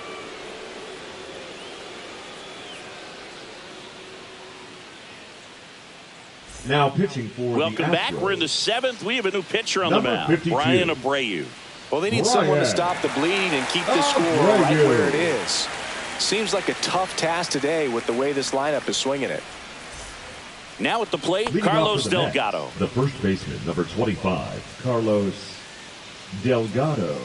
Now pitching for Welcome the back. Astros. We're in the 7th. We have a new pitcher on Number the mound. 52. Brian Abreu. Well, they need Brian. someone to stop the bleed and keep the score Abreu. right where it is. Seems like a tough task today with the way this lineup is swinging it. Now at the plate, Leading off Carlos for the Mets, Delgado. the first baseman, number 25, Carlos Delgado.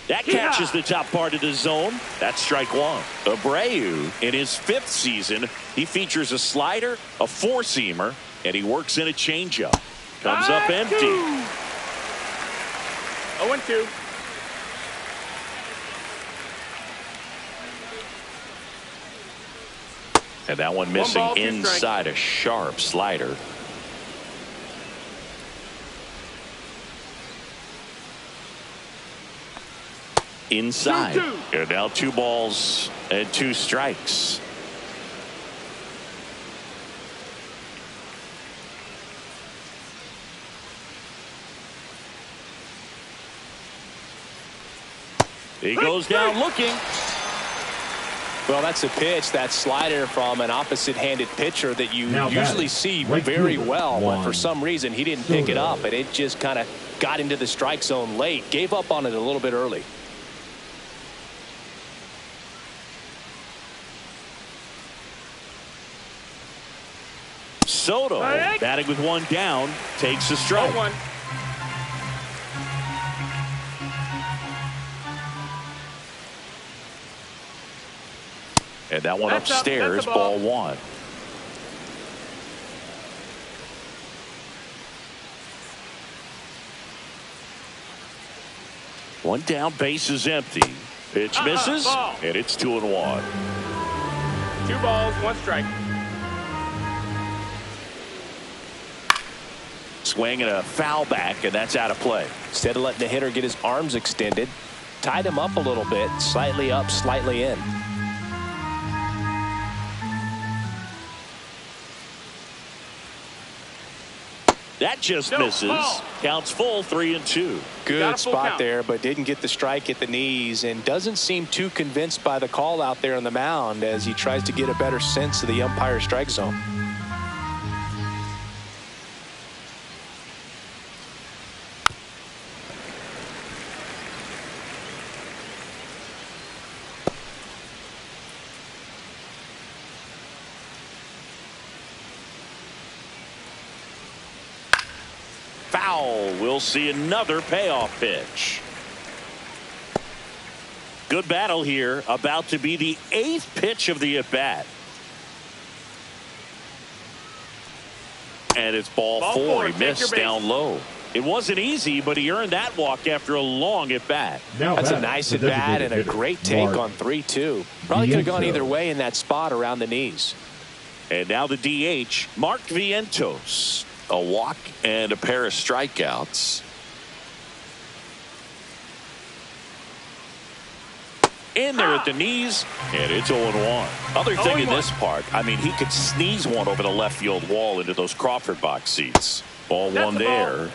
That catches the top part of the zone. That's strike one. Abreu, in his 5th season, he features a slider, a four-seamer, and he works in a changeup. Comes up empty. 0-2. And that one missing ball, 2 inside a sharp slider. Inside. 2-2. And now 2 balls and 2 strikes. He goes down looking. Well, that's a pitch, that slider from an opposite-handed pitcher that you Now usually batting, see right very fielder, well, but for Juan some reason he didn't pick it Soto. up, and it just kind of got into the strike zone late. Gave up on it a little bit early. Soto, batting with 1 down, takes a strike. 0-1. And that one That's up. upstairs, That's a ball. ball 1. One down, base is empty. Pitch misses, ball. and it's 2-1. 2 balls, 1 strike. Swing and a foul back, and that's out of play. Instead of letting the hitter get his arms extended, tied him up a little bit, slightly up, slightly in. That just No, misses. ball. Counts full, 3-2. Got Good a full spot count. there, but didn't get the strike at the knees and doesn't seem too convinced by the call out there on the mound as he tries to get a better sense of the umpire's strike zone. Foul. We'll see another payoff pitch. Good battle here. About to be the 8th pitch of the at-bat. And it's ball four. He missed down low. It wasn't easy, but he earned that walk after a long at-bat. That's a nice at-bat and a great take on 3-2. Probably could have gone either way in that spot around the knees. And now the DH, Mark Vientos. A walk and a pair of strikeouts. In there at the knees, and it's 0-1. Other thing in this part, I mean, he could sneeze one over the left field wall into those Crawford box seats. Ball one there.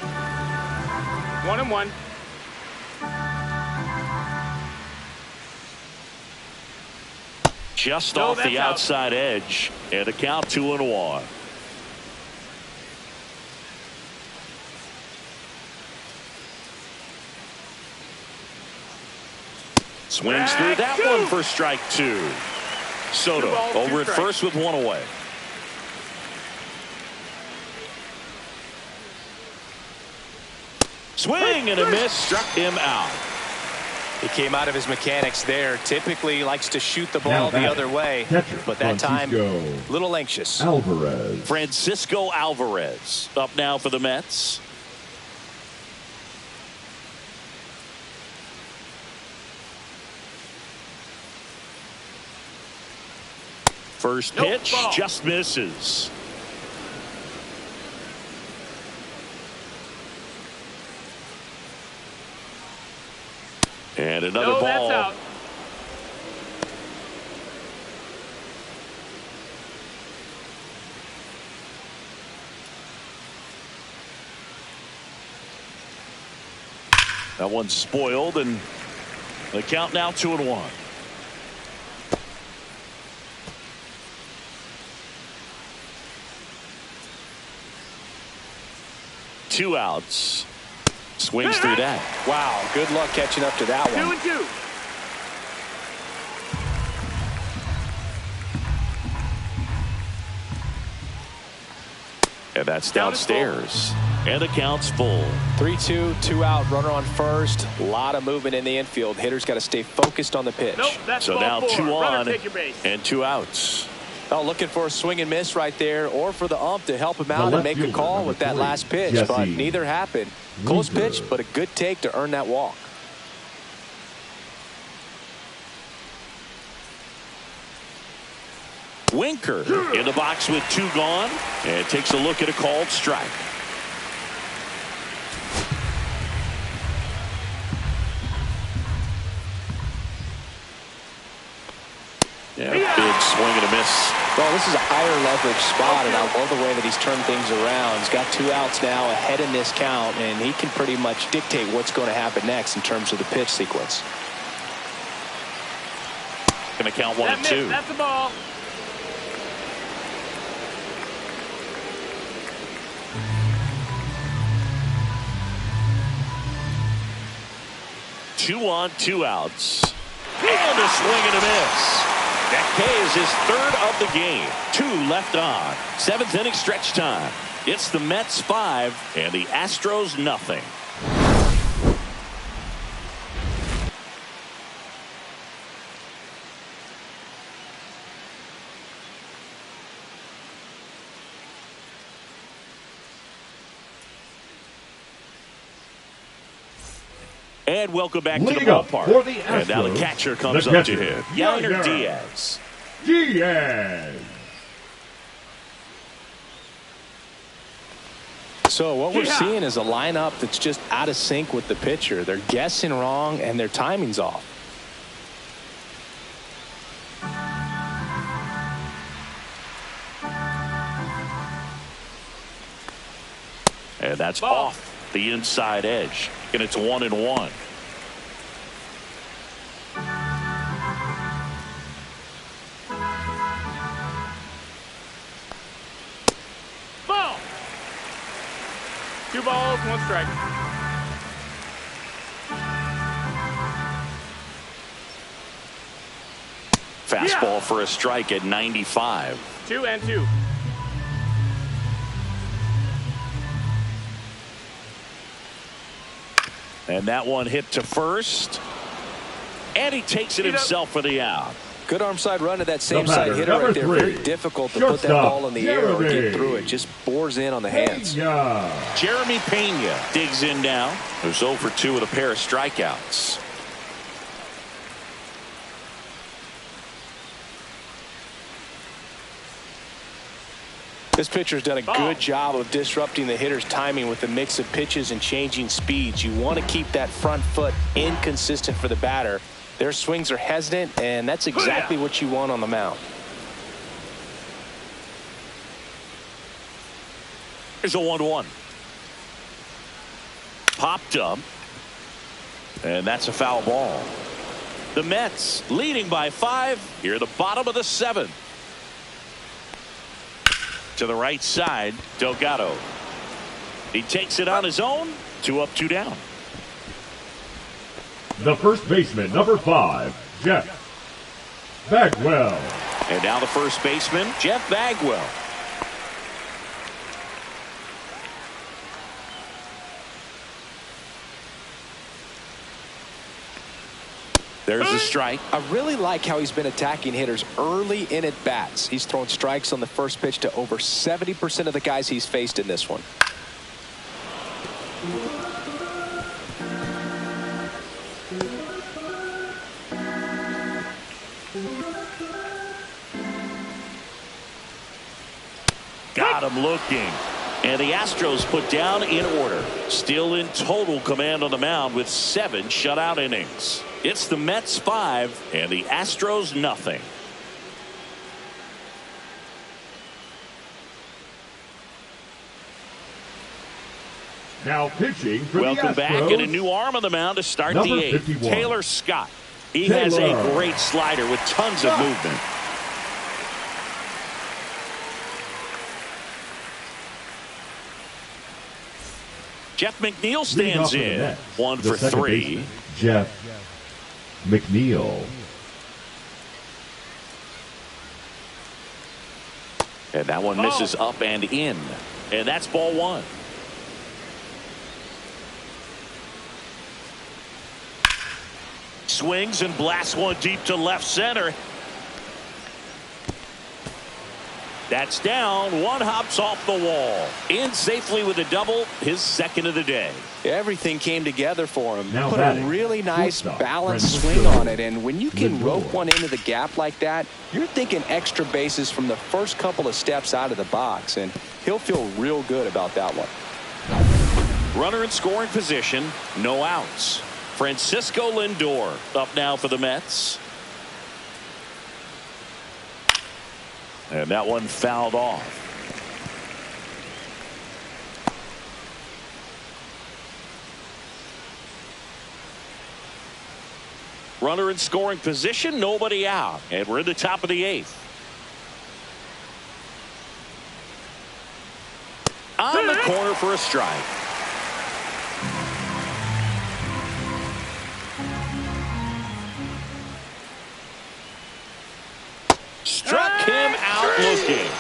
1-1. Just off the outside edge, and a count 2-1. Swings through that one for strike 2. Soto over at first with one away. Swing and a miss, struck him out. He came out of his mechanics there. Typically likes to shoot the ball the other way, but that time a little anxious. Francisco Alvarez up now for the Mets. First pitch just misses. And another ball. That's out. That one's spoiled, and the count now 2-1. Two outs. Swings through that. Wow, good luck catching up to that one. 2-2. And that's downstairs. And the count's full. 3-2, 2 out, runner on first. A lot of movement in the infield. Hitter's got to stay focused on the pitch. So now 2 on and 2 outs. Oh, looking for a swing and miss right there, or for the ump to help him out and make a call with that last pitch, but neither happened. Close pitch, but a good take to earn that walk. Winker in the box with 2 gone, and takes a look at a called strike. Yeah, big swing and a miss. Well, this is a higher leverage spot, and I love the way that he's turned things around. He's got 2 outs now ahead in this count, and he can pretty much dictate what's going to happen next in terms of the pitch sequence. Going to count 1 and 2. That's the ball. Two on, 2 outs. And a swing and a miss. That K is his 3rd of the game. 2 left on. 7th inning stretch time. It's the Mets 5 and the Astros nothing. And welcome back to the ballpark. And now the catcher comes up to him. Yainer Diaz. So what we're seeing is a lineup that's just out of sync with the pitcher. They're guessing wrong, and their timing's off. And that's off the inside edge. And it's 1-1. Ball. 2 balls, 1 strike. Fastball for a strike at 95. 2 and 2. And that one hit to first. And he takes it himself for the out. Good arm side run to that same side hitter right there. Very difficult to put that ball in the air or get through it. Just bores in on the hands. Jeremy Pena digs in now. There's 0 for 2 with a pair of strikeouts. This pitcher's done a good job of disrupting the hitter's timing with a mix of pitches and changing speeds. You want to keep that front foot inconsistent for the batter. Their swings are hesitant, and that's exactly what you want on the mound. Here's a 1-1. Popped up. And that's a foul ball. The Mets leading by 5 here at the bottom of the 7th. To the right side, Delgado. He takes it on his own. 2 up, 2 down. The first baseman, number 5, Jeff Bagwell. And now the first baseman, Jeff Bagwell. There's a strike. I really like how he's been attacking hitters early in at bats. He's thrown strikes on the first pitch to over 70% of the guys he's faced in this one. Got him looking. And the Astros put down in order. Still in total command on the mound with 7 shutout innings. It's the Mets 5 and the Astros nothing. Now pitching for Welcome the Astros. back, and a new arm on the mound to start Number the 8th. 51. Taylor Scott. He has a great slider with tons of movement. Jeff McNeil stands in. 1 for 3. Baseman, Jeff McNeil. And that one misses up and in. And that's ball 1. Swings and blasts one deep to left center. That's down. One hops off the wall. In safely with a double, his second of the day. Everything came together for him. Now Put a really nice balanced swing on it, and when you can rope one into the gap like that, you're thinking extra bases from the first couple of steps out of the box, and he'll feel real good about that one. Runner in scoring position, no outs. Francisco Lindor up now for the Mets. And that one fouled off. Runner in scoring position, nobody out. And we're in the top of the 8th. On the corner for a strike. Struck him out looking.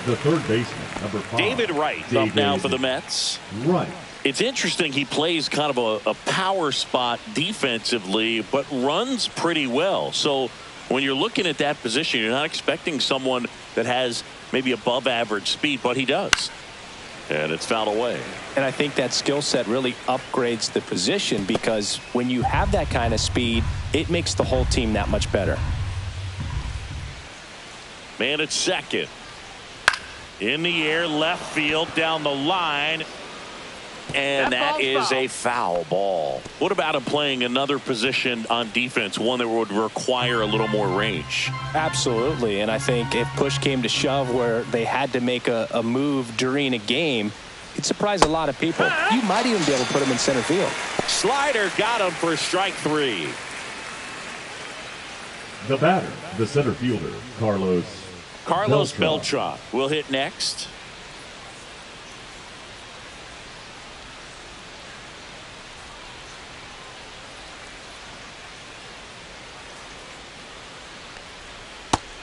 The third baseman, number 5. David Wright up now for the Mets. Right. It's interesting, he plays kind of a power spot defensively, but runs pretty well. So when you're looking at that position, you're not expecting someone that has maybe above average speed, but he does. And it's fouled away. And I think that skill set really upgrades the position, because when you have that kind of speed, it makes the whole team that much better. Man at second. In the air, left field, down the line. And that is a foul ball. What about him playing another position on defense, one that would require a little more range? Absolutely. And I think if push came to shove where they had to make a move during a game, it'd surprise a lot of people. You might even be able to put him in center field. Slider got him for strike 3. The batter, the center fielder, Carlos Beltran will hit next.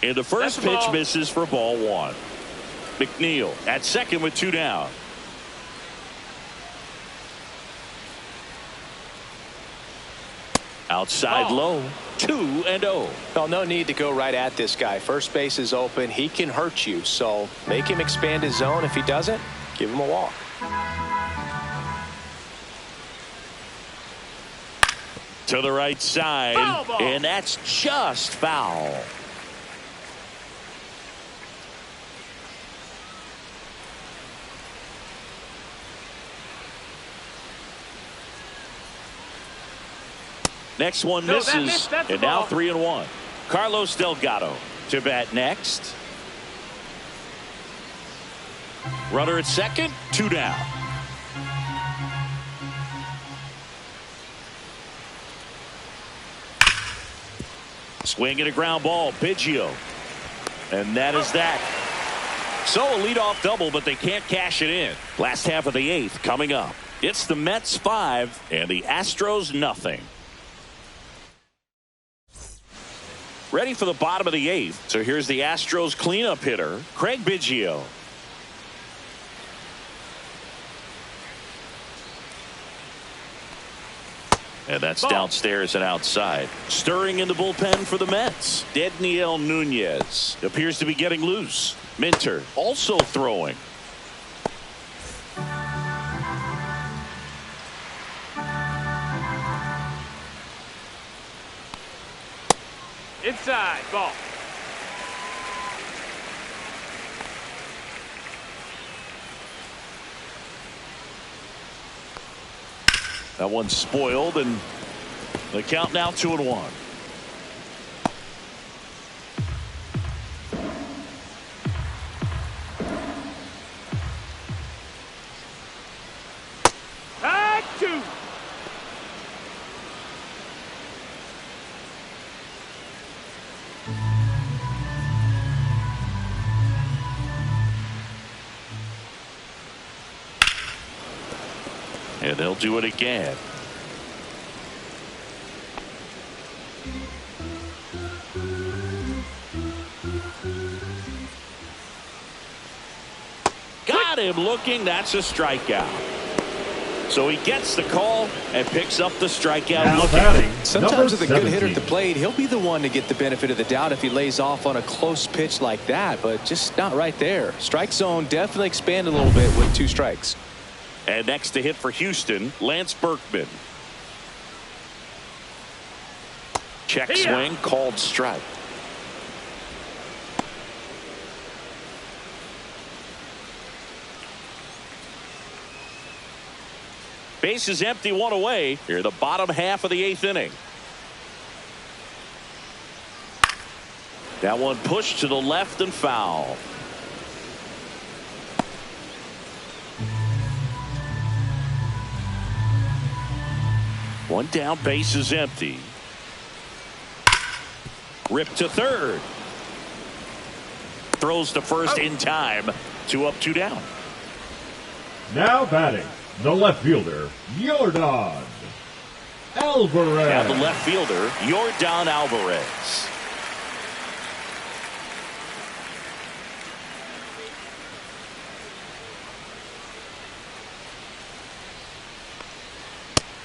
And the first pitch misses for ball 1. McNeil at second with 2 down. Outside low, 2-0. Well, no need to go right at this guy. First base is open. He can hurt you. So make him expand his zone. If he doesn't, give him a walk. To the right side, and that's just foul. Next one misses, and now 3-1. Carlos Delgado to bat next. Runner at second, 2 down. Swing and a ground ball, Biggio. And that is that. So a leadoff double, but they can't cash it in. Last half of the 8th coming up. It's the Mets 5 and the Astros nothing. Ready for the bottom of the 8th. So here's the Astros cleanup hitter, Craig Biggio. And that's downstairs and outside. Stirring in the bullpen for the Mets. Dedniel Nunez appears to be getting loose. Minter also throwing. Inside, ball. That one's spoiled, and the count now 2-1. Tag 2. And they'll do it again. Got him looking. That's a strikeout. So he gets the call and picks up the strikeout. Sometimes with a good hitter at the plate, he'll be the one to get the benefit of the doubt if he lays off on a close pitch like that, but just not right there. Strike zone definitely expanded a little bit with 2 strikes. And next to hit for Houston, Lance Berkman. Check swing, called strike. Base is empty, 1 away. Here, the bottom half of the 8th inning. That one pushed to the left and foul. One down, base is empty. Ripped to third. Throws to first in time. 2 up, 2 down. Now batting, the left fielder, Yordan Alvarez. Now the left fielder, Yordan Alvarez.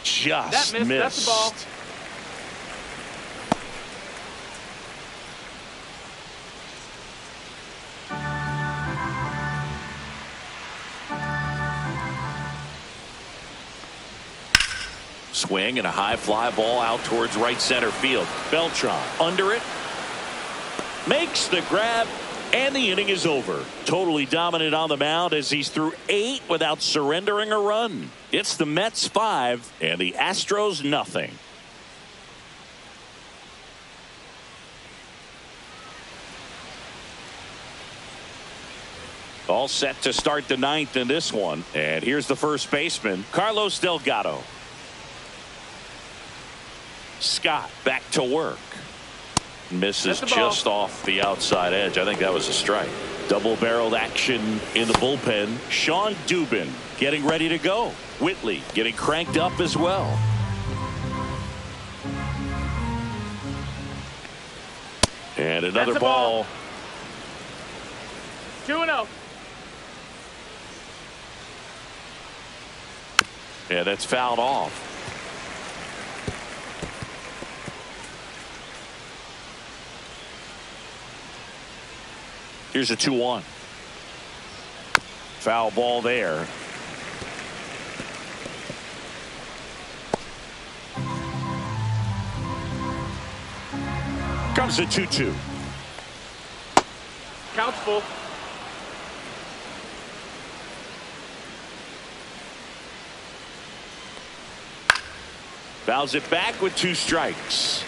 Just missed. That's the ball. Swing and a high fly ball out towards right center field. Beltran under it. Makes the grab. And the inning is over. Totally dominant on the mound as he's through 8 without surrendering a run. It's the Mets 5 and the Astros nothing. All set to start the 9th in this one. And here's the first baseman, Carlos Delgado. Scott back to work. Misses just off the outside edge. I think that was a strike. Double-barreled action in the bullpen. Sean Dubin getting ready to go. Whitley getting cranked up as well. And another ball. 2-0. Yeah, that's fouled off. Here's a 2-1. Foul ball there. Comes a 2-2. Count's full. Fouls it back with 2 strikes.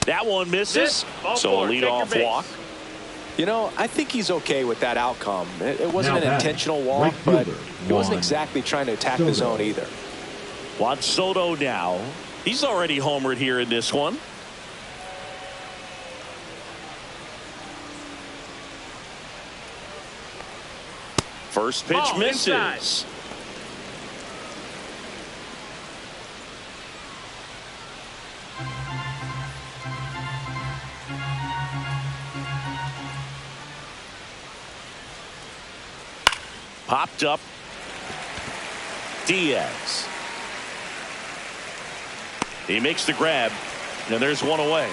That one misses. So a leadoff walk. You know, I think he's okay with that outcome. It wasn't an intentional walk, but he wasn't exactly trying to attack the zone either. Juan Soto now. He's already homered here in this one. First pitch misses. Inside. Popped up. Diaz. He makes the grab, and there's one away.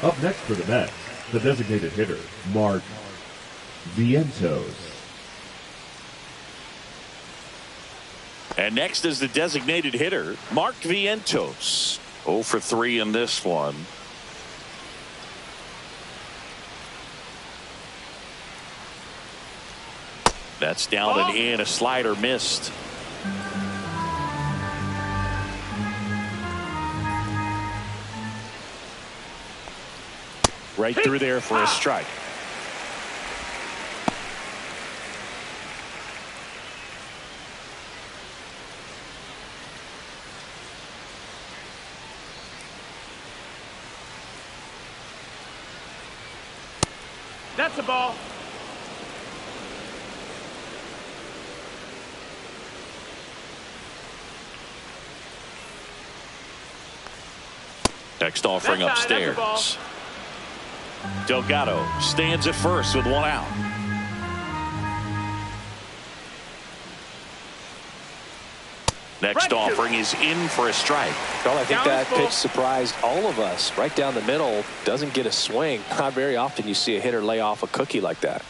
Up next for the Mets, the designated hitter, Mark Vientos. And next is the designated hitter, Mark Vientos. 0 for 3 in this one. That's down and in. A slider missed. Right through there for a strike. That's a ball. Next offering upstairs. Delgado stands at first with 1 out. Next offering is in for a strike. Well, I think that pitch surprised all of us. Right down the middle, doesn't get a swing. Not very often you see a hitter lay off a cookie like that.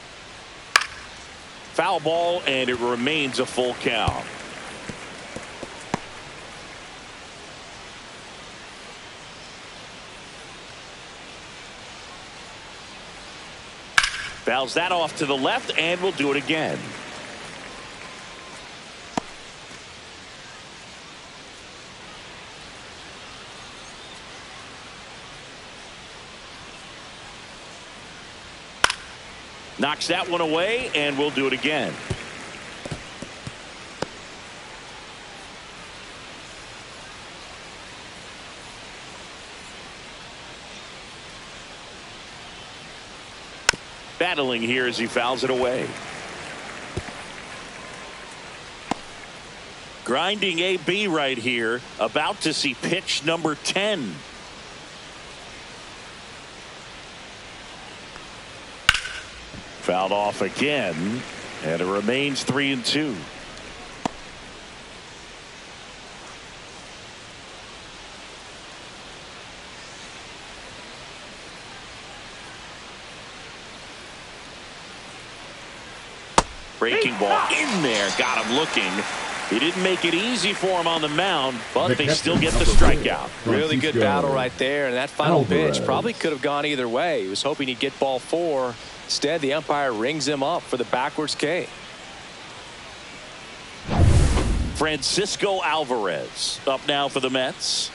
Foul ball, and it remains a full count. Fouls that off to the left, and we'll do it again. Knocks that one away, and we'll do it again. Battling here as he fouls it away. Grinding AB right here. About to see pitch number 10. Fouled off again, and it remains 3-2. Breaking ball in there, got him looking. He didn't make it easy for him on the mound, but they still get the strikeout. Really good battle right there, and that final pitch probably could have gone either way. He was hoping he'd get ball 4. Instead, the umpire rings him up for the backwards K. Francisco Alvarez up now for the Mets.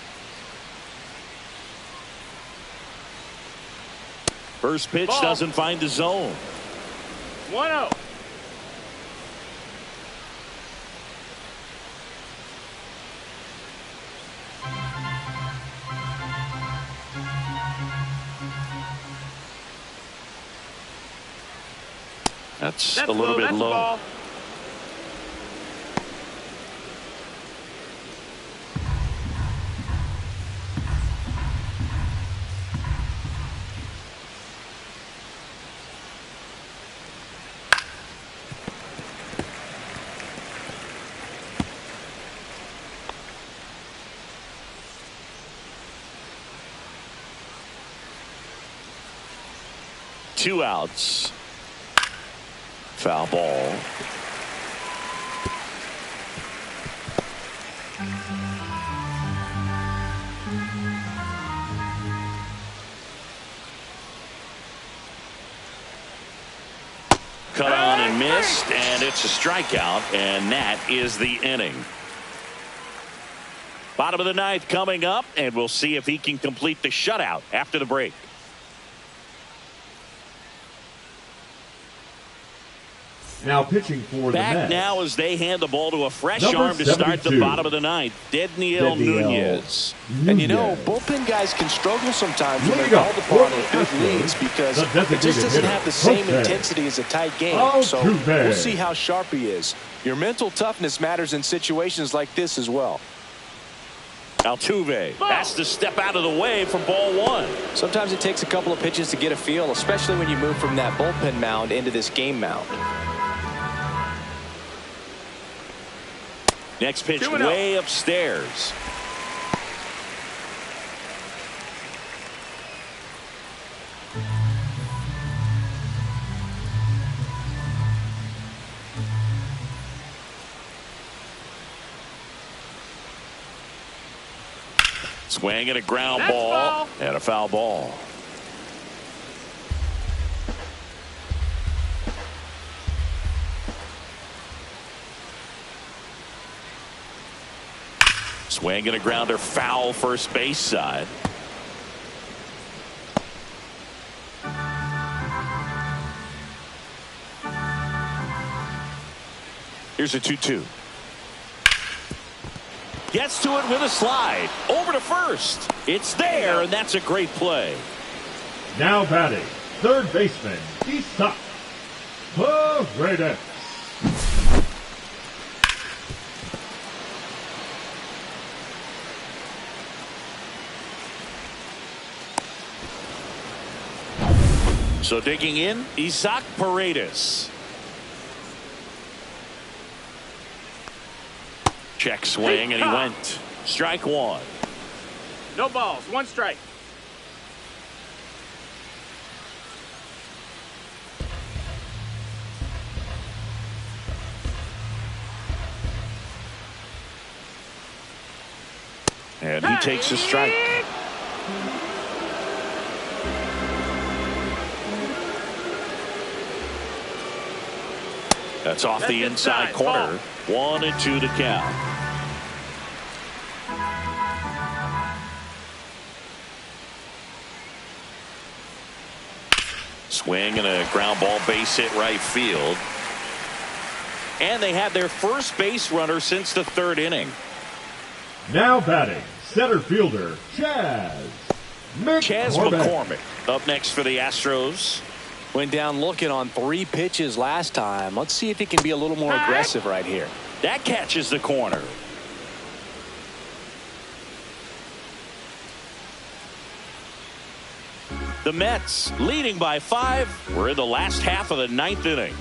First pitch doesn't find the zone. 1-0. That's a little bit low. 2 outs. Foul ball. Cut on and missed, and it's a strikeout, and that is the inning. Bottom of the ninth coming up, and we'll see if he can complete the shutout after the break. Now pitching for the Back Mets. now as they hand the ball to a fresh Number arm to start the 72. bottom of the ninth. Dedniel Nunez. And you know, bullpen guys can struggle sometimes when they're Leadoff called upon for in big Astros, leads because the it designated just doesn't hitter, have the same Jose intensity as a tight game. So Altuve. we'll see how sharp he is. Your mental toughness matters in situations like this as well. Altuve has to step out of the way for ball 1. Sometimes it takes a couple of pitches to get a feel, especially when you move from that bullpen mound into this game mound. Next pitch 2-0. way upstairs. Swing and a ground That's ball foul. and a foul ball. Swing and a grounder foul first base side. Here's a 2-2. Gets to it with a slide. Over to first. It's there, and that's a great play. Now batting, third baseman, Isaac Paredes. So digging in, Isaac Paredes. Check swing, and he went. Strike 1. No balls. 1 strike. And he takes a strike. That's off the inside corner. 1-2 to count. Swing and a ground ball base hit right field. And they had their first base runner since the 3rd inning. Now batting, center fielder, Chas McCormick. Up next for the Astros. Went down looking on 3 pitches last time. Let's see if he can be a little more aggressive right here. That catches the corner. The Mets leading by 5. We're in the last half of the 9th inning.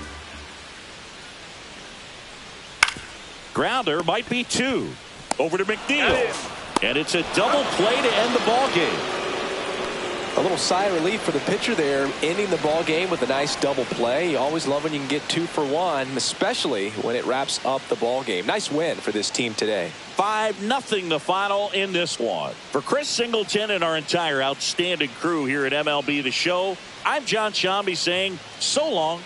Grounder might be 2. Over to McNeil. And it's a double play to end the ball game. A little sigh of relief for the pitcher there, ending the ball game with a nice double play. You always love when you can get 2 for 1, especially when it wraps up the ball game. Nice win for this team today. 5-0 the final in this one. For Chris Singleton and our entire outstanding crew here at MLB The Show, I'm John Shambi saying so long